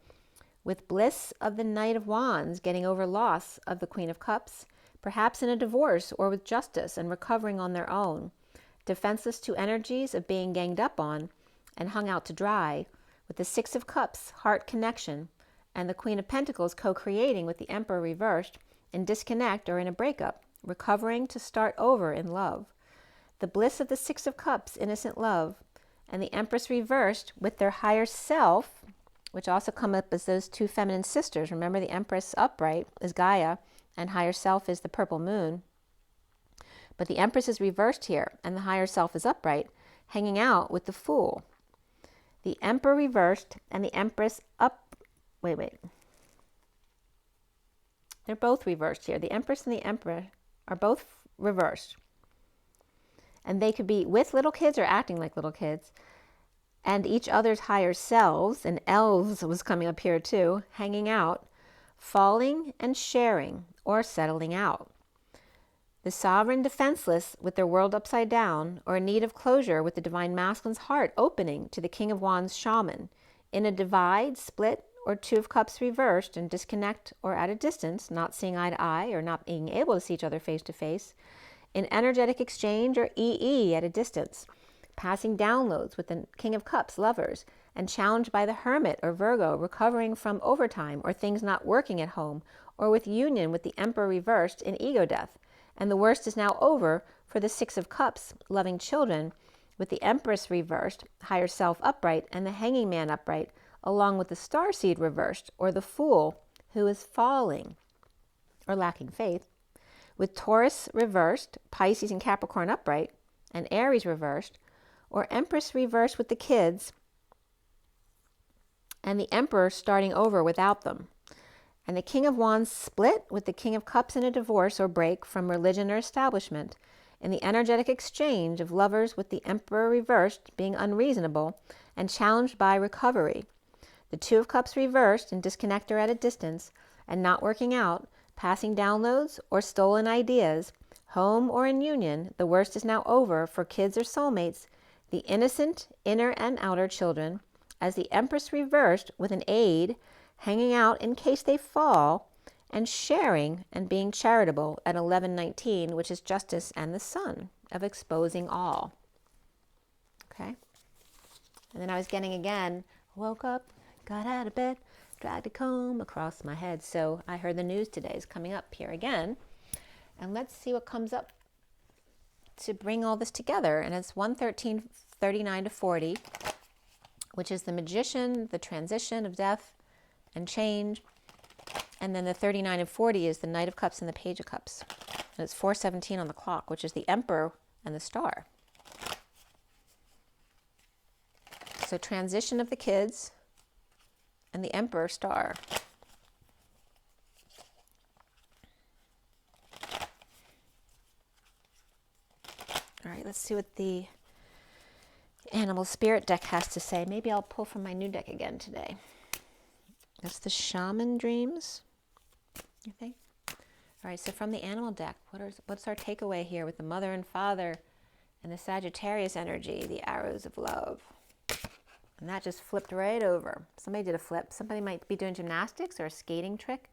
with bliss of the Knight of Wands, getting over loss of the Queen of Cups, perhaps in a divorce or with justice and recovering on their own, defenseless to energies of being ganged up on and hung out to dry, with the Six of Cups, heart connection, and the Queen of Pentacles co-creating with the Emperor reversed in disconnect or in a breakup, recovering to start over in love. The bliss of the Six of Cups, innocent love, and the Empress reversed with their higher self, which also come up as those two feminine sisters. Remember, the Empress upright is Gaia, and higher self is the purple moon. But the Empress is reversed here, and the higher self is upright, hanging out with the Fool. The Emperor reversed, and the Empress They're both reversed here. The Empress and the Emperor are both reversed. And they could be with little kids or acting like little kids. And each other's higher selves, and elves was coming up here too, hanging out, falling and sharing, or settling out. The sovereign defenseless with their world upside down, or in need of closure with the divine masculine's heart opening to the King of Wands shaman, in a divide, split, or Two of Cups reversed and disconnect or at a distance, not seeing eye to eye or not being able to see each other face to face, in energetic exchange or EE at a distance, passing downloads with the King of Cups, lovers, and challenged by the Hermit or Virgo, recovering from overtime or things not working at home, or with union with the Emperor reversed in ego death. And the worst is now over for the Six of Cups, loving children, with the Empress reversed, higher self upright, and the Hanging Man upright, along with the Starseed reversed, or the Fool, who is falling or lacking faith, with Taurus reversed, Pisces and Capricorn upright, and Aries reversed, or Empress reversed with the kids, and the Emperor starting over without them. And the King of Wands split with the King of Cups in a divorce or break from religion or establishment, in the energetic exchange of lovers with the Emperor reversed being unreasonable and challenged by recovery. The Two of Cups reversed in disconnect or at a distance and not working out, passing downloads or stolen ideas, home or in union. The worst is now over for kids or soulmates, the innocent inner and outer children, as the Empress reversed with an aid, hanging out in case they fall, and sharing and being charitable at 11:19, which is justice and the sun of exposing all. Okay? And then I was getting again, woke up, got out of bed, dragged a comb across my head. So I heard the news today is coming up here again. And let's see what comes up to bring all this together. And it's 113:39 to 40, which is the Magician, the transition of death and change. And then the 39 and 40 is the Knight of Cups and the Page of Cups. And it's 4:17 on the clock, which is the Emperor and the Star. So transition of the kids and the Emperor Star. All right, let's see what the Animal Spirit deck has to say. Maybe I'll pull from my new deck again today. That's the Shaman Dreams, you think? All right, so from the Animal deck, what's our takeaway here with the Mother and Father and the Sagittarius energy, the Arrows of Love? And that just flipped right over. Somebody did a flip. Somebody might be doing gymnastics or a skating trick.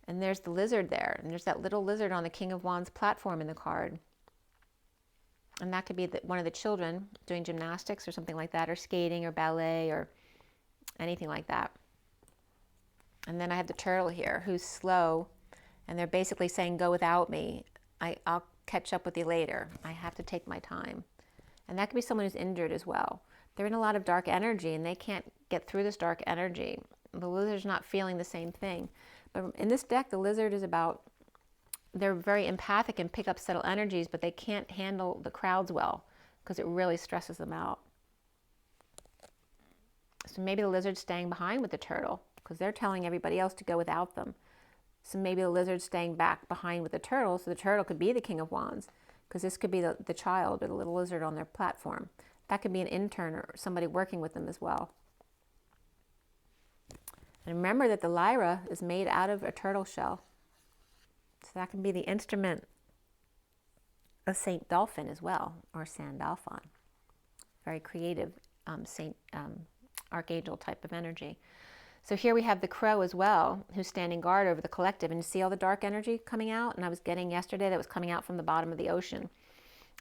And there's the lizard there. And there's that little lizard on the King of Wands platform in the card. And that could be one of the children doing gymnastics or something like that, or skating or ballet or anything like that. And then I have the turtle here who's slow, and they're basically saying, go without me. I'll catch up with you later. I have to take my time. And that could be someone who's injured as well. They're in a lot of dark energy, and they can't get through this dark energy. The lizard's not feeling the same thing. But in this deck, the lizard is about, they're very empathic and pick up subtle energies, but they can't handle the crowds well because it really stresses them out. So maybe the lizard's staying behind with the turtle because they're telling everybody else to go without them. So maybe the lizard's staying back behind with the turtle, so the turtle could be the King of Wands, because this could be the child or the little lizard on their platform. That could be an intern or somebody working with them as well. And remember that the lyra is made out of a turtle shell. So that can be the instrument of Saint Dolphin as well, or Sandalphon. Very creative archangel type of energy. So here we have the crow as well, who's standing guard over the collective. And you see all the dark energy coming out? And I was getting yesterday that was coming out from the bottom of the ocean.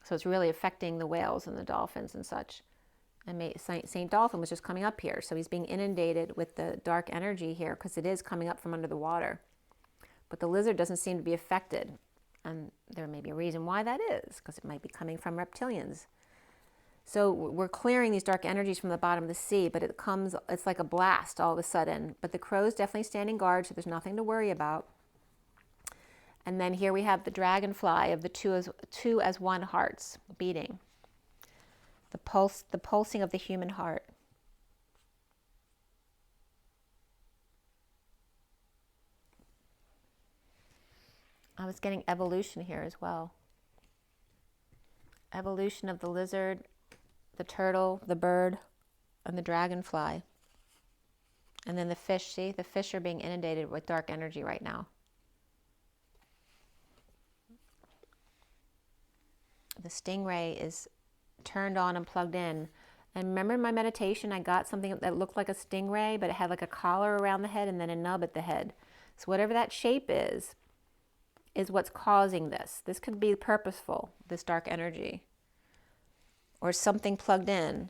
So it's really affecting the whales and the dolphins and such. And Saint Dolphin was just coming up here. So he's being inundated with the dark energy here because it is coming up from under the water. But the lizard doesn't seem to be affected. And there may be a reason why that is, because it might be coming from reptilians. So we're clearing these dark energies from the bottom of the sea, but it's like a blast all of a sudden. But the crow's definitely standing guard, so there's nothing to worry about. And then here we have the dragonfly of the two as one hearts beating. The pulsing of the human heart. I was getting evolution here as well. Evolution of the lizard, the turtle, the bird, and the dragonfly. And then the fish, see? The fish are being inundated with dark energy right now. The stingray is turned on and plugged in. And remember in my meditation, I got something that looked like a stingray, but it had like a collar around the head and then a nub at the head. So whatever that shape is what's causing this. This could be purposeful, this dark energy. Or something plugged in.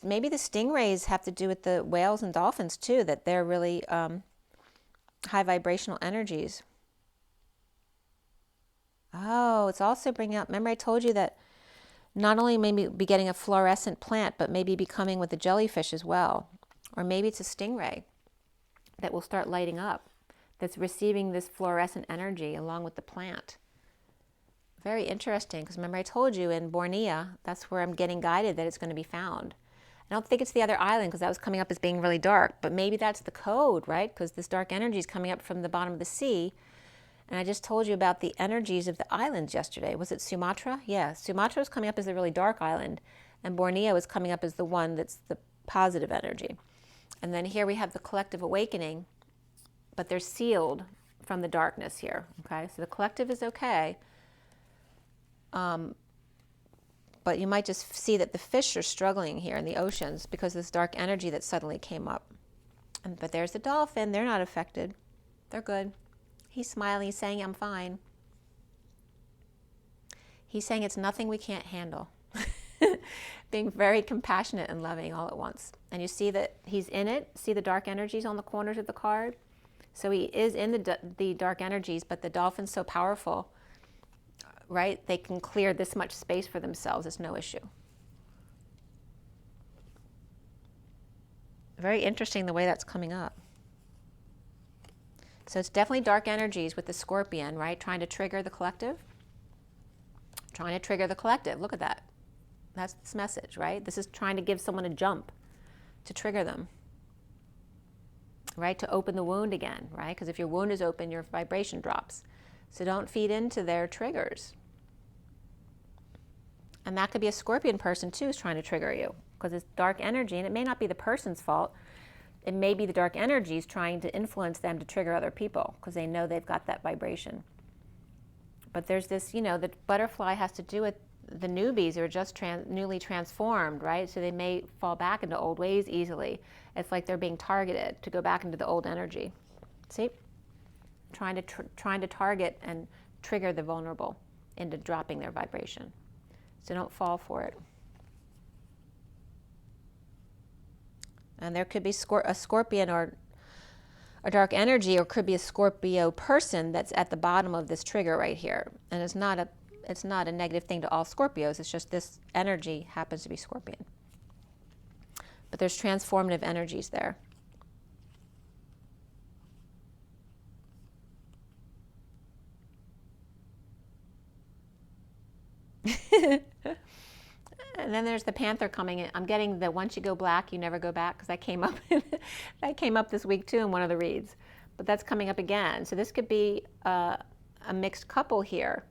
Maybe the stingrays have to do with the whales and dolphins too, that they're really high vibrational energies. Oh, it's also bringing up, remember I told you that not only maybe be getting a fluorescent plant, but maybe becoming with the jellyfish as well. Or maybe it's a stingray that will start lighting up, that's receiving this fluorescent energy along with the plant. Very interesting, because remember I told you in Borneo, that's where I'm getting guided that it's going to be found. I don't think it's the other island because that was coming up as being really dark, but maybe that's the code, right? Because this dark energy is coming up from the bottom of the sea. And I just told you about the energies of the islands yesterday. Was it Sumatra? Yeah, Sumatra was coming up as the really dark island, and Borneo is coming up as the one that's the positive energy. And then here we have the collective awakening, but they're sealed from the darkness here, okay? So the collective is okay. But you might just see that the fish are struggling here in the oceans because of this dark energy that suddenly came up. But there's the dolphin. They're not affected. They're good. He's smiling. He's saying, I'm fine. He's saying it's nothing we can't handle. Being very compassionate and loving all at once. And you see that he's in it. See the dark energies on the corners of the card? So he is in the dark energies, but the dolphin's so powerful, right? They can clear this much space for themselves. It's no issue. Very interesting the way that's coming up. So it's definitely dark energies with the scorpion, right? Trying to trigger the collective. Trying to trigger the collective. Look at that. That's this message, right? This is trying to give someone a jump to trigger them, right? To open the wound again, right? Because if your wound is open, your vibration drops. So don't feed into their triggers. And that could be a scorpion person too who's trying to trigger you because it's dark energy, and it may not be the person's fault. It may be the dark energies trying to influence them to trigger other people because they know they've got that vibration. But there's this, you know, the butterfly has to do with the newbies who are just newly transformed, right? So they may fall back into old ways easily. It's like they're being targeted to go back into the old energy. See? Trying to target and trigger the vulnerable into dropping their vibration. So don't fall for it. And there could be a scorpion or a dark energy, or could be a Scorpio person that's at the bottom of this trigger right here. And it's not a negative thing to all Scorpios. It's just this energy happens to be Scorpion. But there's transformative energies there. And then there's the Panther coming in. I'm getting the once you go black, you never go back, because that came up that came up this week too in one of the reads. But that's coming up again. So this could be a mixed couple here.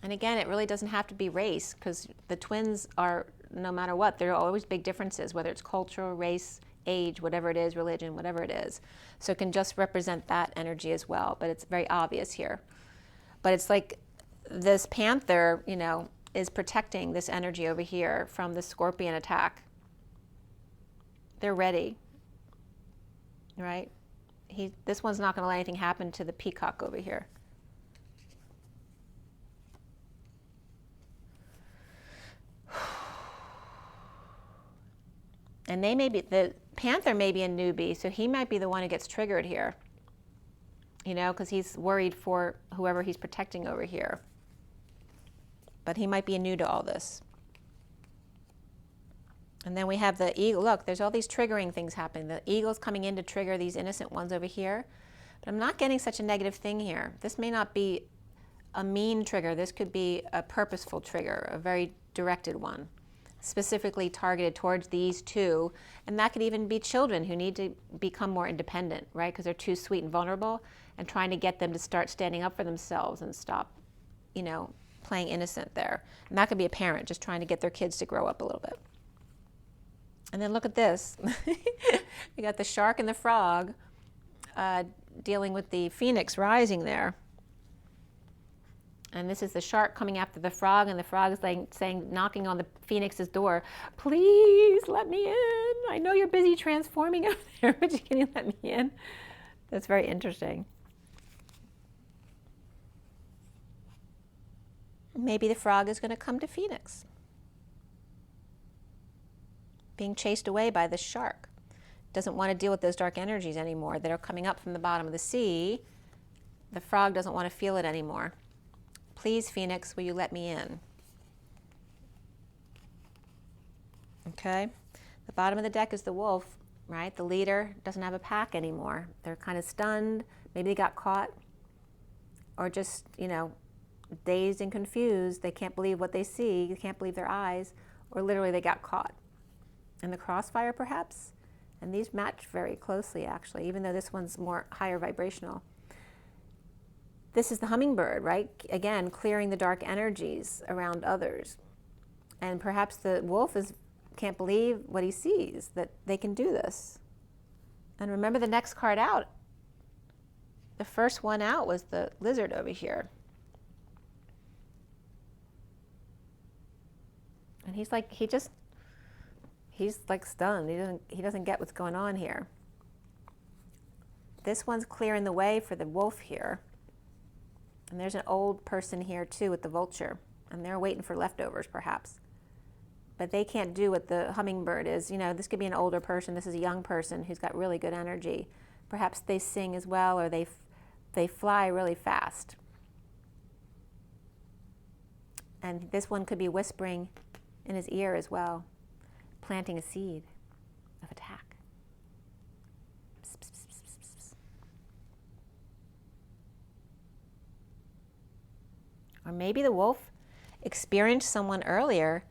And again, it really doesn't have to be race, because the twins are, no matter what, there are always big differences, whether it's cultural, race, age, whatever it is, religion, whatever it is. So it can just represent that energy as well, but it's very obvious here. But it's like this Panther, you know, is protecting this energy over here from the Scorpion attack. They're ready, right? This one's not going to let anything happen to the Peacock over here. And they may be, the Panther may be a newbie, so he might be the one who gets triggered here. You know, because he's worried for whoever he's protecting over here. But he might be new to all this. And then we have the eagle. Look, there's all these triggering things happening. The eagle's coming in to trigger these innocent ones over here. But I'm not getting such a negative thing here. This may not be a mean trigger. This could be a purposeful trigger, a very directed one, specifically targeted towards these two. And that could even be children who need to become more independent, right? Because they're too sweet and vulnerable, and trying to get them to start standing up for themselves and stop, you know, playing innocent there. And that could be a parent just trying to get their kids to grow up a little bit. And then look at this. We got the shark and the frog dealing with the phoenix rising there. And this is the shark coming after the frog, and the frog is like saying, knocking on the phoenix's door, please let me in. I know you're busy transforming up there, but can you let me in? That's very interesting. Maybe the frog is going to come to Phoenix, being chased away by the shark. Doesn't want to deal with those dark energies anymore that are coming up from the bottom of the sea. The frog doesn't want to feel it anymore. Please, Phoenix, will you let me in? Okay. The bottom of the deck is the wolf, right? The leader doesn't have a pack anymore. They're kind of stunned. Maybe they got caught, or just, you know, dazed and confused. They can't believe what they see. They can't believe their eyes, or literally they got caught in the crossfire, perhaps. And these match very closely, actually, even though this one's more higher vibrational. This is the hummingbird, right? Again, clearing the dark energies around others. And perhaps the wolf can't believe what he sees, that they can do this. And remember the next card out. The first one out was the lizard over here. And he's like, he's like stunned. He doesn't get what's going on here. This one's clearing the way for the wolf here. And there's an old person here too with the vulture. And they're waiting for leftovers perhaps. But they can't do what the hummingbird is. You know, this could be an older person. This is a young person who's got really good energy. Perhaps they sing as well, or they fly really fast. And this one could be whispering in his ear as well, planting a seed of attack. Psst, psst, psst, psst, psst. Or maybe the wolf experienced someone earlier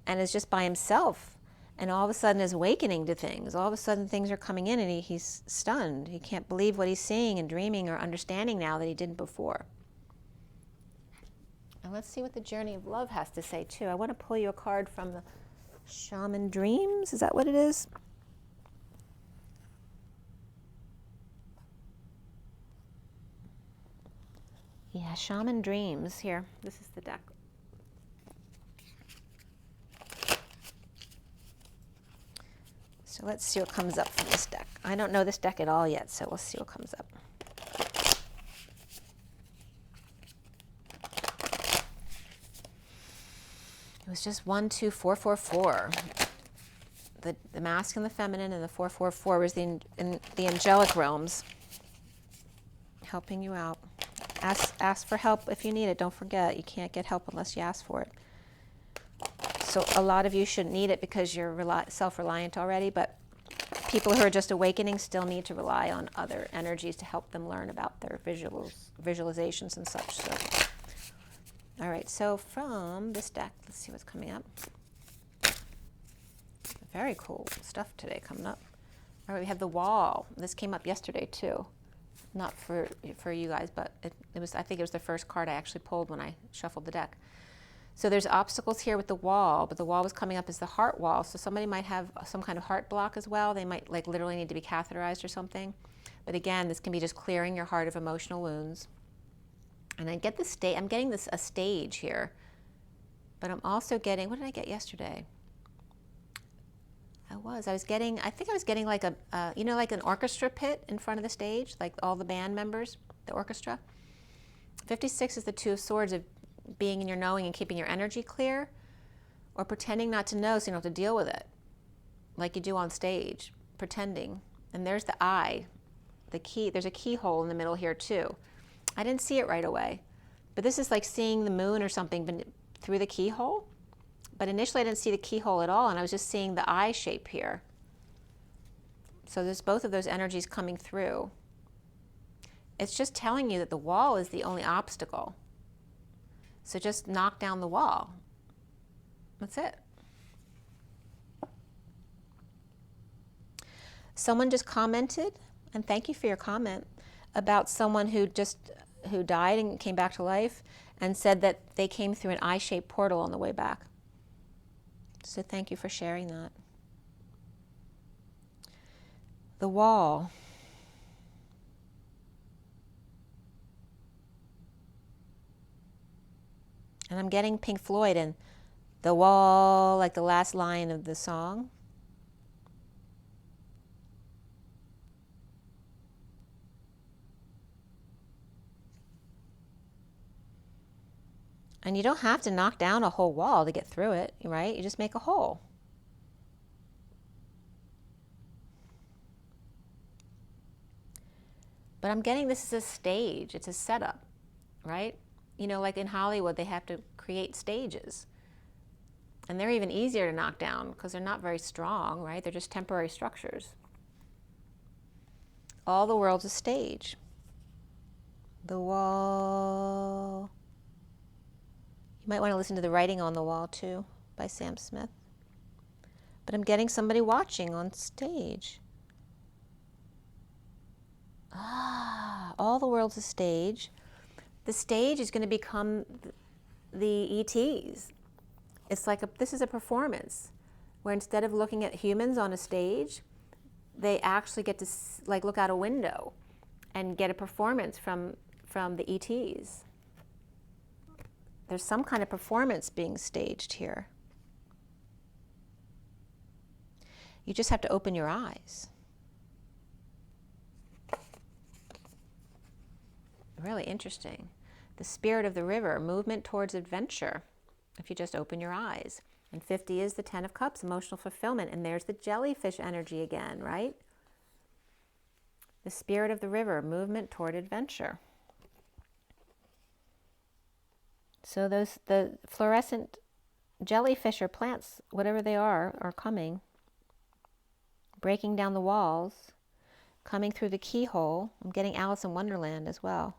and is just by himself, and all of a sudden is awakening to things. All of a sudden things are coming in, and he's stunned. He can't believe what he's seeing and dreaming or understanding now that he didn't before. And let's see what the Journey of Love has to say too. I want to pull you a card from the Shaman Dreams. Is that what it is? Yeah, Shaman Dreams. Here, this is the deck. So let's see what comes up from this deck. I don't know this deck at all yet, so we'll see what comes up. It was just 1, 2, 4, 4, 4. The masculine, the feminine, and the 4, 4, 4 was in the angelic realms, helping you out. Ask for help if you need it. Don't forget, you can't get help unless you ask for it. So a lot of you shouldn't need it because you're self-reliant already, but people who are just awakening still need to rely on other energies to help them learn about their visualizations and such. So, all right, so from this deck, let's see what's coming up. Very cool stuff today coming up. All right, we have the wall. This came up yesterday too. Not for you guys, but it was, I think it was the first card I actually pulled when I shuffled the deck. So there's obstacles here with the wall, but the wall was coming up as the heart wall. So somebody might have some kind of heart block as well. They might like literally need to be catheterized or something. But again, this can be just clearing your heart of emotional wounds. And I get this I'm getting a stage here, but I'm also getting, what did I get yesterday? I think I was getting like you know, like an orchestra pit in front of the stage, like all the band members, the orchestra. 56 is the 2 of Swords, of being in your knowing and keeping your energy clear, or pretending not to know so you don't have to deal with it, like you do on stage, pretending. And there's the eye, the key. There's a keyhole in the middle here too. I didn't see it right away, but this is like seeing the moon or something through the keyhole. But initially I didn't see the keyhole at all, and I was just seeing the eye shape here. So there's both of those energies coming through. It's just telling you that the wall is the only obstacle. So just knock down the wall. That's it. Someone just commented, and thank you for your comment, about someone who died and came back to life, and said that they came through an eye-shaped portal on the way back. So thank you for sharing that. The wall. And I'm getting Pink Floyd and the wall, like the last line of the song. And you don't have to knock down a whole wall to get through it, right? You just make a hole. But I'm getting this is a stage. It's a setup, right? You know, like in Hollywood, they have to create stages. And they're even easier to knock down because they're not very strong, right? They're just temporary structures. All the world's a stage. The wall. You might want to listen to The Writing on the Wall too, by Sam Smith. But I'm getting somebody watching on stage. All the world's a stage. The stage is going to become the ETs. It's like this is a performance where instead of looking at humans on a stage, they actually get to like look out a window and get a performance from the ETs. There's some kind of performance being staged here. You just have to open your eyes. Really interesting. The spirit of the river, movement towards adventure, if you just open your eyes. And 50 is the 10 of Cups, emotional fulfillment. And there's the jellyfish energy again, right? The spirit of the river, movement toward adventure. So the fluorescent jellyfish or plants, whatever they are coming, breaking down the walls, coming through the keyhole. I'm getting Alice in Wonderland as well.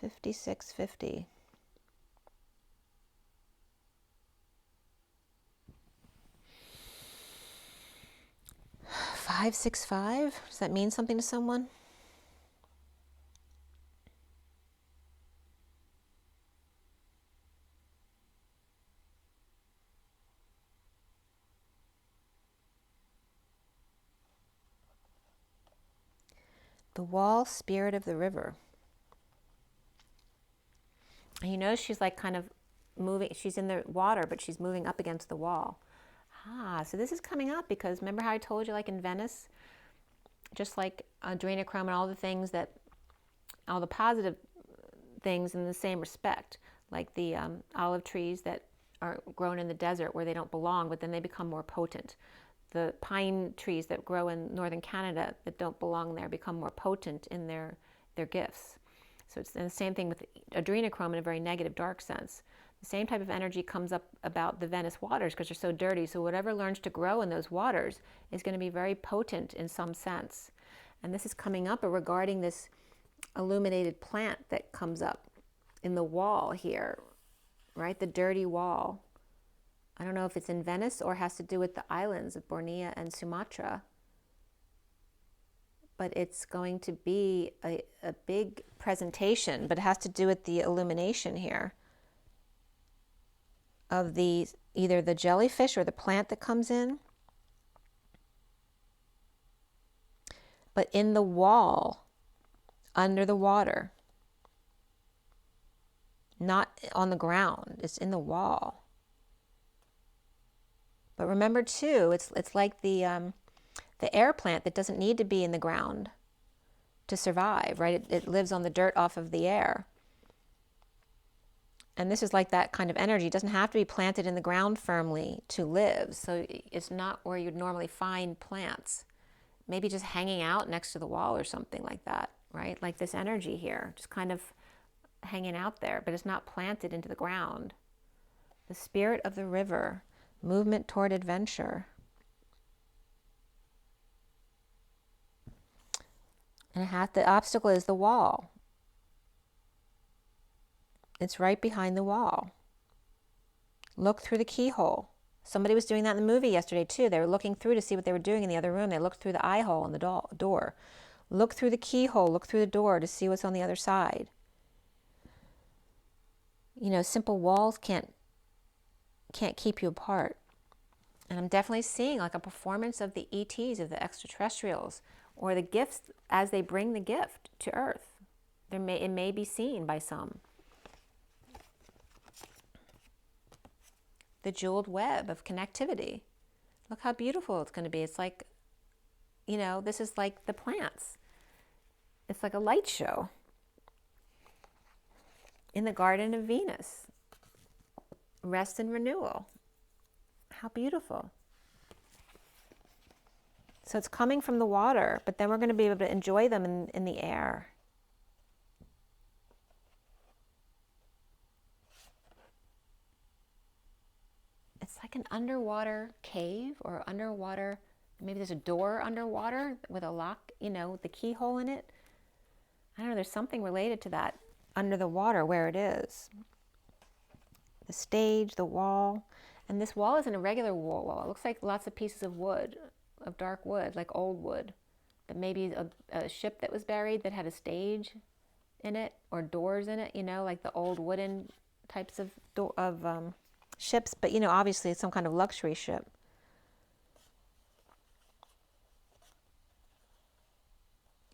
5650. Five, 6, 5. Does that mean something to someone? The wall, spirit of the river. And you know she's like kind of moving, she's in the water, but she's moving up against the wall. So this is coming up because remember how I told you, like in Venice, just like adrenochrome and all the things that, all the positive things in the same respect, like the olive trees that are grown in the desert where they don't belong, but then they become more potent. The pine trees that grow in northern Canada that don't belong there become more potent in their gifts. So it's the same thing with adrenochrome in a very negative, dark sense. The same type of energy comes up about the Venice waters because they're so dirty. So whatever learns to grow in those waters is going to be very potent in some sense. And this is coming up regarding this illuminated plant that comes up in the wall here, right? The dirty wall. I don't know if it's in Venice or has to do with the islands of Borneo and Sumatra. But it's going to be a big presentation, but it has to do with the illumination here of either the jellyfish or the plant that comes in. But in the wall, under the water, not on the ground, it's in the wall. But remember too, it's like the air plant that doesn't need to be in the ground to survive, right? It lives on the dirt off of the air. And this is like that kind of energy. It doesn't have to be planted in the ground firmly to live. So it's not where you'd normally find plants. Maybe just hanging out next to the wall or something like that, right? Like this energy here, just kind of hanging out there, but it's not planted into the ground. The spirit of the river, movement toward adventure. And the obstacle is the wall. It's right behind the wall. Look through the keyhole. Somebody was doing that in the movie yesterday too. They were looking through to see what they were doing in the other room. They looked through the eye hole in the door. Look through the keyhole. Look through the door to see what's on the other side. You know, simple walls can't keep you apart. And I'm definitely seeing like a performance of the ETs, of the extraterrestrials, or the gifts as they bring the gift to Earth. It may be seen by some. The jeweled web of connectivity. Look how beautiful it's going to be. It's like, you know, this is like the plants. It's like a light show in the Garden of Venus. Rest and renewal. How beautiful. So it's coming from the water, but then we're going to be able to enjoy them in the air. It's like an underwater cave or underwater, maybe there's a door underwater with a lock, you know, with the keyhole in it. I don't know, there's something related to that under the water where it is. The stage, the wall. And this wall isn't a regular wall. It looks like lots of pieces of wood, of dark wood, like old wood. But maybe a ship that was buried that had a stage in it or doors in it, you know, like the old wooden types of ships, but you know, obviously it's some kind of luxury ship.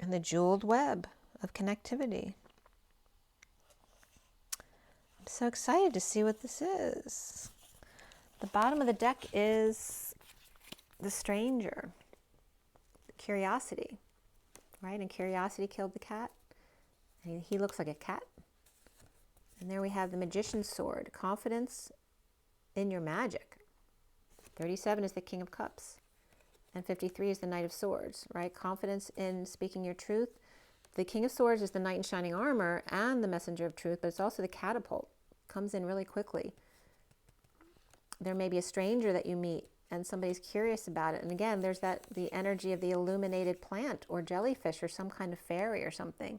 And the jeweled web of connectivity. I'm so excited to see what this is. The bottom of the deck is the stranger, curiosity, right? And curiosity killed the cat. And he looks like a cat. And there we have the magician's sword, confidence in your magic. 37 is the King of Cups. And 53 is the Knight of Swords, right? Confidence in speaking your truth. The King of Swords is the knight in shining armor and the messenger of truth, but it's also the catapult. Comes in really quickly. There may be a stranger that you meet and somebody's curious about it. And again, there's the energy of the illuminated plant or jellyfish or some kind of fairy or something.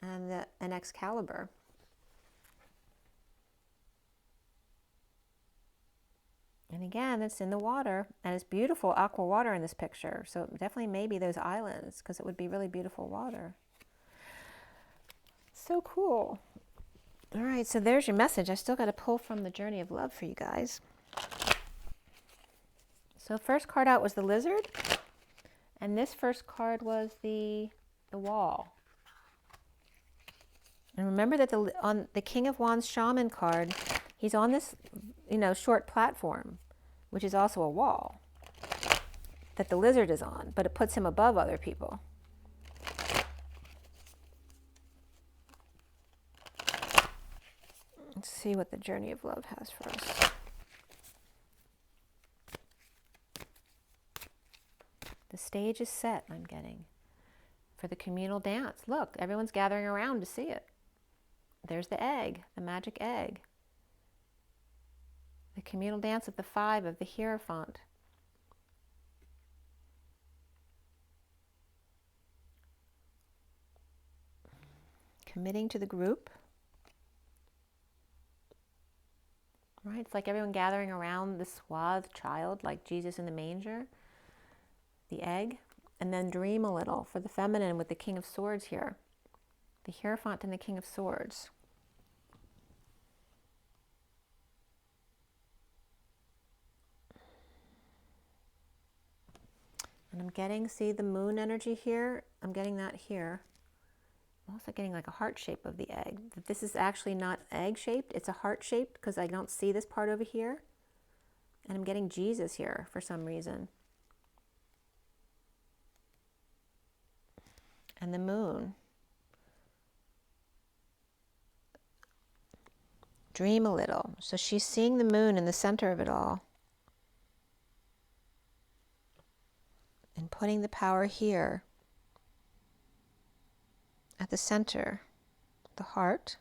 And an Excalibur. And again, it's in the water, and it's beautiful aqua water in this picture. So definitely maybe those islands, because it would be really beautiful water. So cool. All right, so there's your message. I still got to pull from the Journey of Love for you guys. So first card out was the lizard, and this first card was the wall. And remember that on the King of Wands Shaman card, he's on this, short platform, which is also a wall that the lizard is on, but it puts him above other people. Let's see what the journey of love has for us. The stage is set, I'm getting, for the communal dance. Look, everyone's gathering around to see it. There's the egg, the magic egg. The communal dance of the 5 of the Hierophant. Committing to the group. Right? It's like everyone gathering around the swathed child, like Jesus in the manger, the egg, and then dream a little for the feminine with the King of Swords here. The Hierophant and the King of Swords. And I'm getting, see the moon energy here? I'm getting that here. I'm also getting like a heart shape of the egg. This is actually not egg shaped, it's a heart shaped because I don't see this part over here. And I'm getting Jesus here for some reason. And the moon. Dream a little. So she's seeing the moon in the center of it all. And putting the power here. At the center, the heart,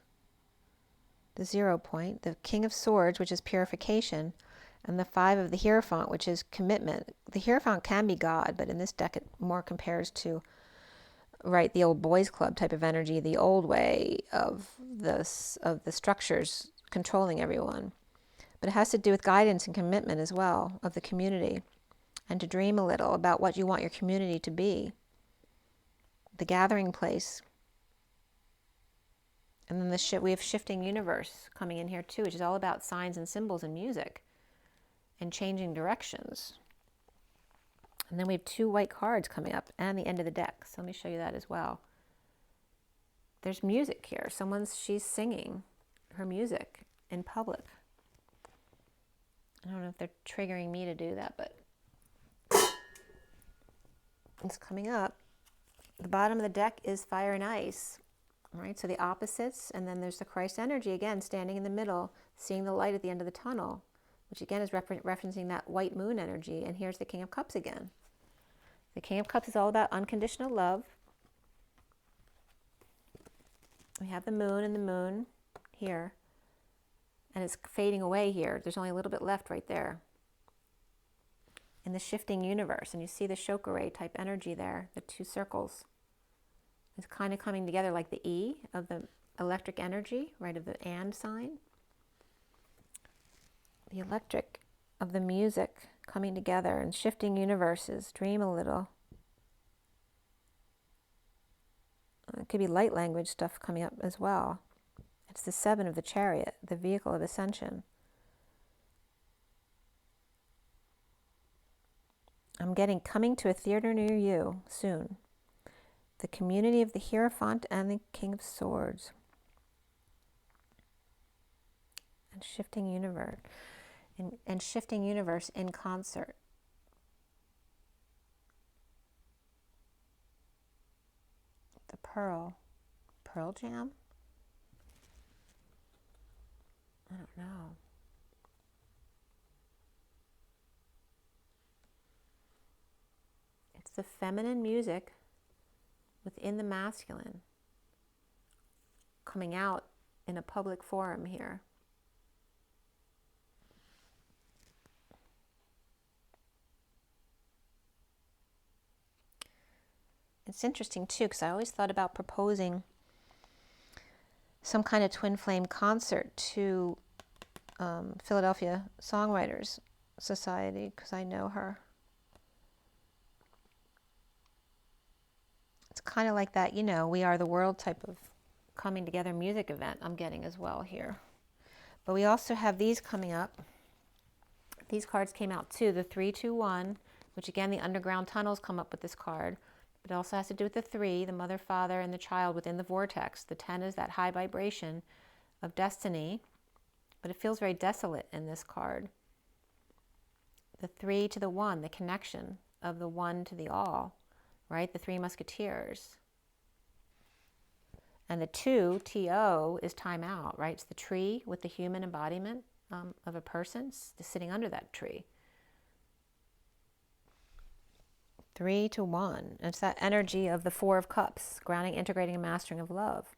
the 0 point, the King of Swords, which is purification, and the 5 of the Hierophant, which is commitment. The Hierophant can be God, but in this deck it more compares to, right, the old boys club type of energy, the old way of the structures controlling everyone. But it has to do with guidance and commitment as well of the community, and to dream a little about what you want your community to be, the gathering place. And then we have shifting universe coming in here too, which is all about signs and symbols and music and changing directions. And then we have 2 white cards coming up and the end of the deck. So let me show you that as well. There's music here. She's singing her music in public. I don't know if they're triggering me to do that, but it's coming up. The bottom of the deck is fire and ice. All right, so the opposites, and then there's the Christ energy again, standing in the middle, seeing the light at the end of the tunnel, which again is referencing that white moon energy. And here's the King of Cups again. The King of Cups is all about unconditional love. We have the moon here, and it's fading away here. There's only a little bit left right there in the shifting universe, and you see the Chakra type energy there, the 2 circles. It's kind of coming together like the E of the electric energy, right, of the and sign. The electric of the music coming together and shifting universes. Dream a little. It could be light language stuff coming up as well. It's the 7 of the Chariot, the vehicle of ascension. I'm getting coming to a theater near you soon. The community of the Hierophant and the King of Swords. And shifting universe. And shifting universe in concert. The Pearl. Pearl Jam? I don't know. It's the feminine music within the masculine coming out in a public forum here. It's interesting too, because I always thought about proposing some kind of twin flame concert to Philadelphia Songwriters Society, because I know her. It's kind of like that, We Are the World type of coming together music event I'm getting as well here. But we also have these coming up. These cards came out too, the 3-2-1, which again, the underground tunnels come up with this card. But it also has to do with the 3, the mother, father, and the child within the vortex. The 10 is that high vibration of destiny, but it feels very desolate in this card. The 3 to the 1, the connection of the 1 to the all, right? The 3 musketeers. And the 2, T-O, is time out, right? It's the tree with the human embodiment of a person sitting under that tree. 3 to 1. And it's that energy of the 4 of cups, grounding, integrating, and mastering of love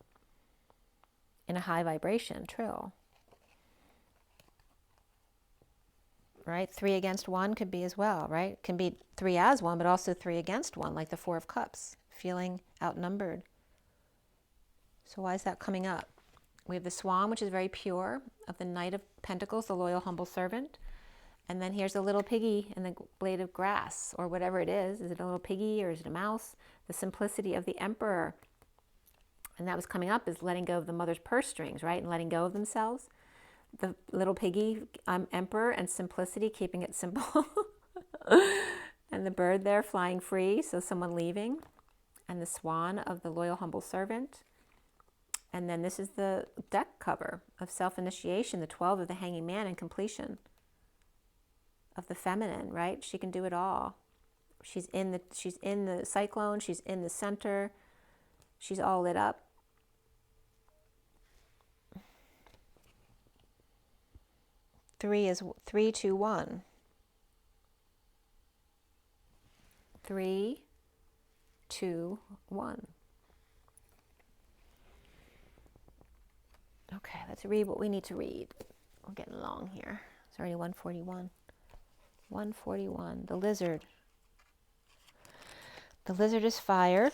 in a high vibration trill. Right? 3 against 1 could be as well, right? It can be 3 as 1, but also 3 against 1, like the 4 of cups, feeling outnumbered. So why is that coming up? We have the swan, which is very pure, of the Knight of Pentacles, the loyal, humble servant. And then here's a little piggy in the blade of grass, or whatever it is. Is it a little piggy or is it a mouse? The simplicity of the Emperor. And that was coming up is letting go of the mother's purse strings, right? And letting go of themselves. The little piggy, Emperor, and simplicity, keeping it simple. And the bird there flying free, so someone leaving. And the swan of the loyal, humble servant. And then this is the deck cover of self-initiation, the 12 of the hanging man, and completion of the feminine, right? She can do it all. She's in the cyclone, she's in the center, she's all lit up. Three is 3, 2, 1. 3, 2, 1. Okay, let's read what we need to read. We're getting long here. It's already 1:41. 1:41. The lizard. The lizard is fire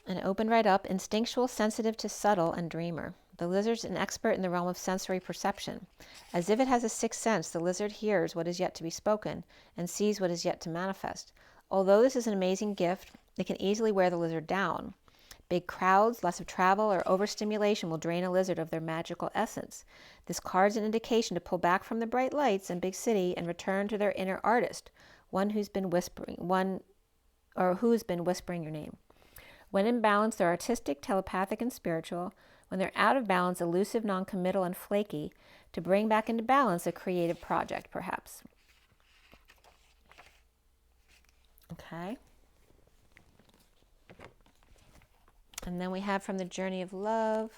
and opened right up, instinctual, sensitive to subtle, and dreamer. The lizard's an expert in the realm of sensory perception. As if it has a sixth sense, the lizard hears what is yet to be spoken and sees what is yet to manifest. Although this is an amazing gift, it can easily wear the lizard down. Big crowds, lots of travel, or overstimulation will drain a lizard of their magical essence. This card's an indication to pull back from the bright lights and big city and return to their inner artist, who's been whispering your name. When in balance, they're artistic, telepathic, and spiritual. When they're out of balance, elusive, non-committal, and flaky. To bring back into balance, a creative project, perhaps. Okay. And then we have from the Journey of Love,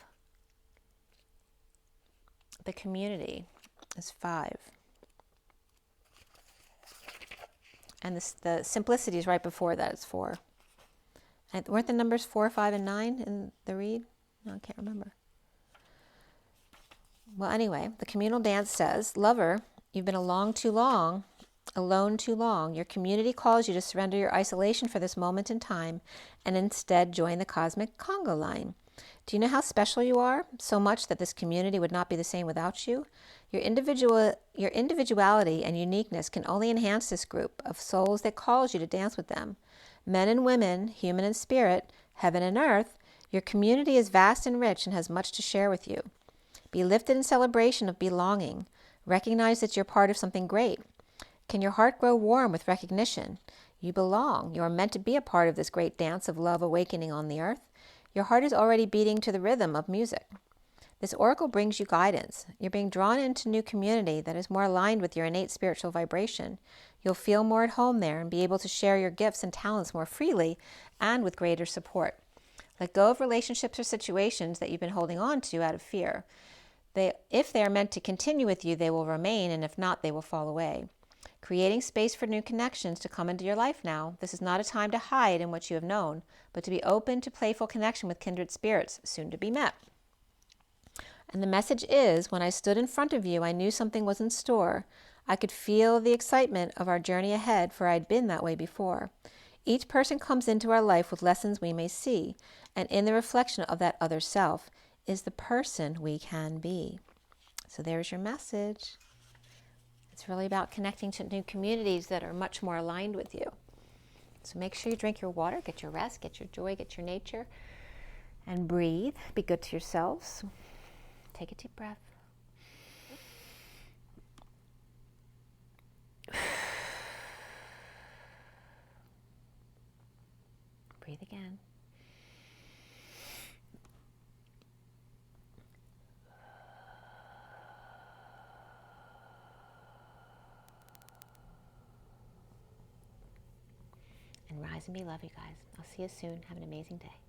the community is 5. And the simplicity is right before that, it's 4. And weren't the numbers 4, 5, and 9 in the read? No, I can't remember. Well, anyway, the communal dance says, Lover, you've been alone too long. Your community calls you to surrender your isolation for this moment in time and instead join the cosmic conga line. Do you know how special you are? So much that this community would not be the same without you. Your individuality and uniqueness can only enhance this group of souls that calls you to dance with them. Men and women, human and spirit, heaven and earth, your community is vast and rich and has much to share with you. Be lifted in celebration of belonging. Recognize that you're part of something great. Can your heart grow warm with recognition? You belong. You are meant to be a part of this great dance of love awakening on the earth. Your heart is already beating to the rhythm of music. This oracle brings you guidance. You're being drawn into a new community that is more aligned with your innate spiritual vibration. You'll feel more at home there and be able to share your gifts and talents more freely and with greater support. Let go of relationships or situations that you've been holding on to out of fear. If they are meant to continue with you, they will remain, and if not, they will fall away. Creating space for new connections to come into your life now. This is not a time to hide in what you have known, but to be open to playful connection with kindred spirits, soon to be met. And the message is, when I stood in front of you, I knew something was in store. I could feel the excitement of our journey ahead, for I'd been that way before. Each person comes into our life with lessons we may see, and in the reflection of that other self is the person we can be. So there's your message. It's really about connecting to new communities that are much more aligned with you. So make sure you drink your water, get your rest, get your joy, get your nature, and breathe. Be good to yourselves. Take a deep breath. Breathe Breathe again. And rise and be love, you guys. I'll see you soon. Have an amazing day.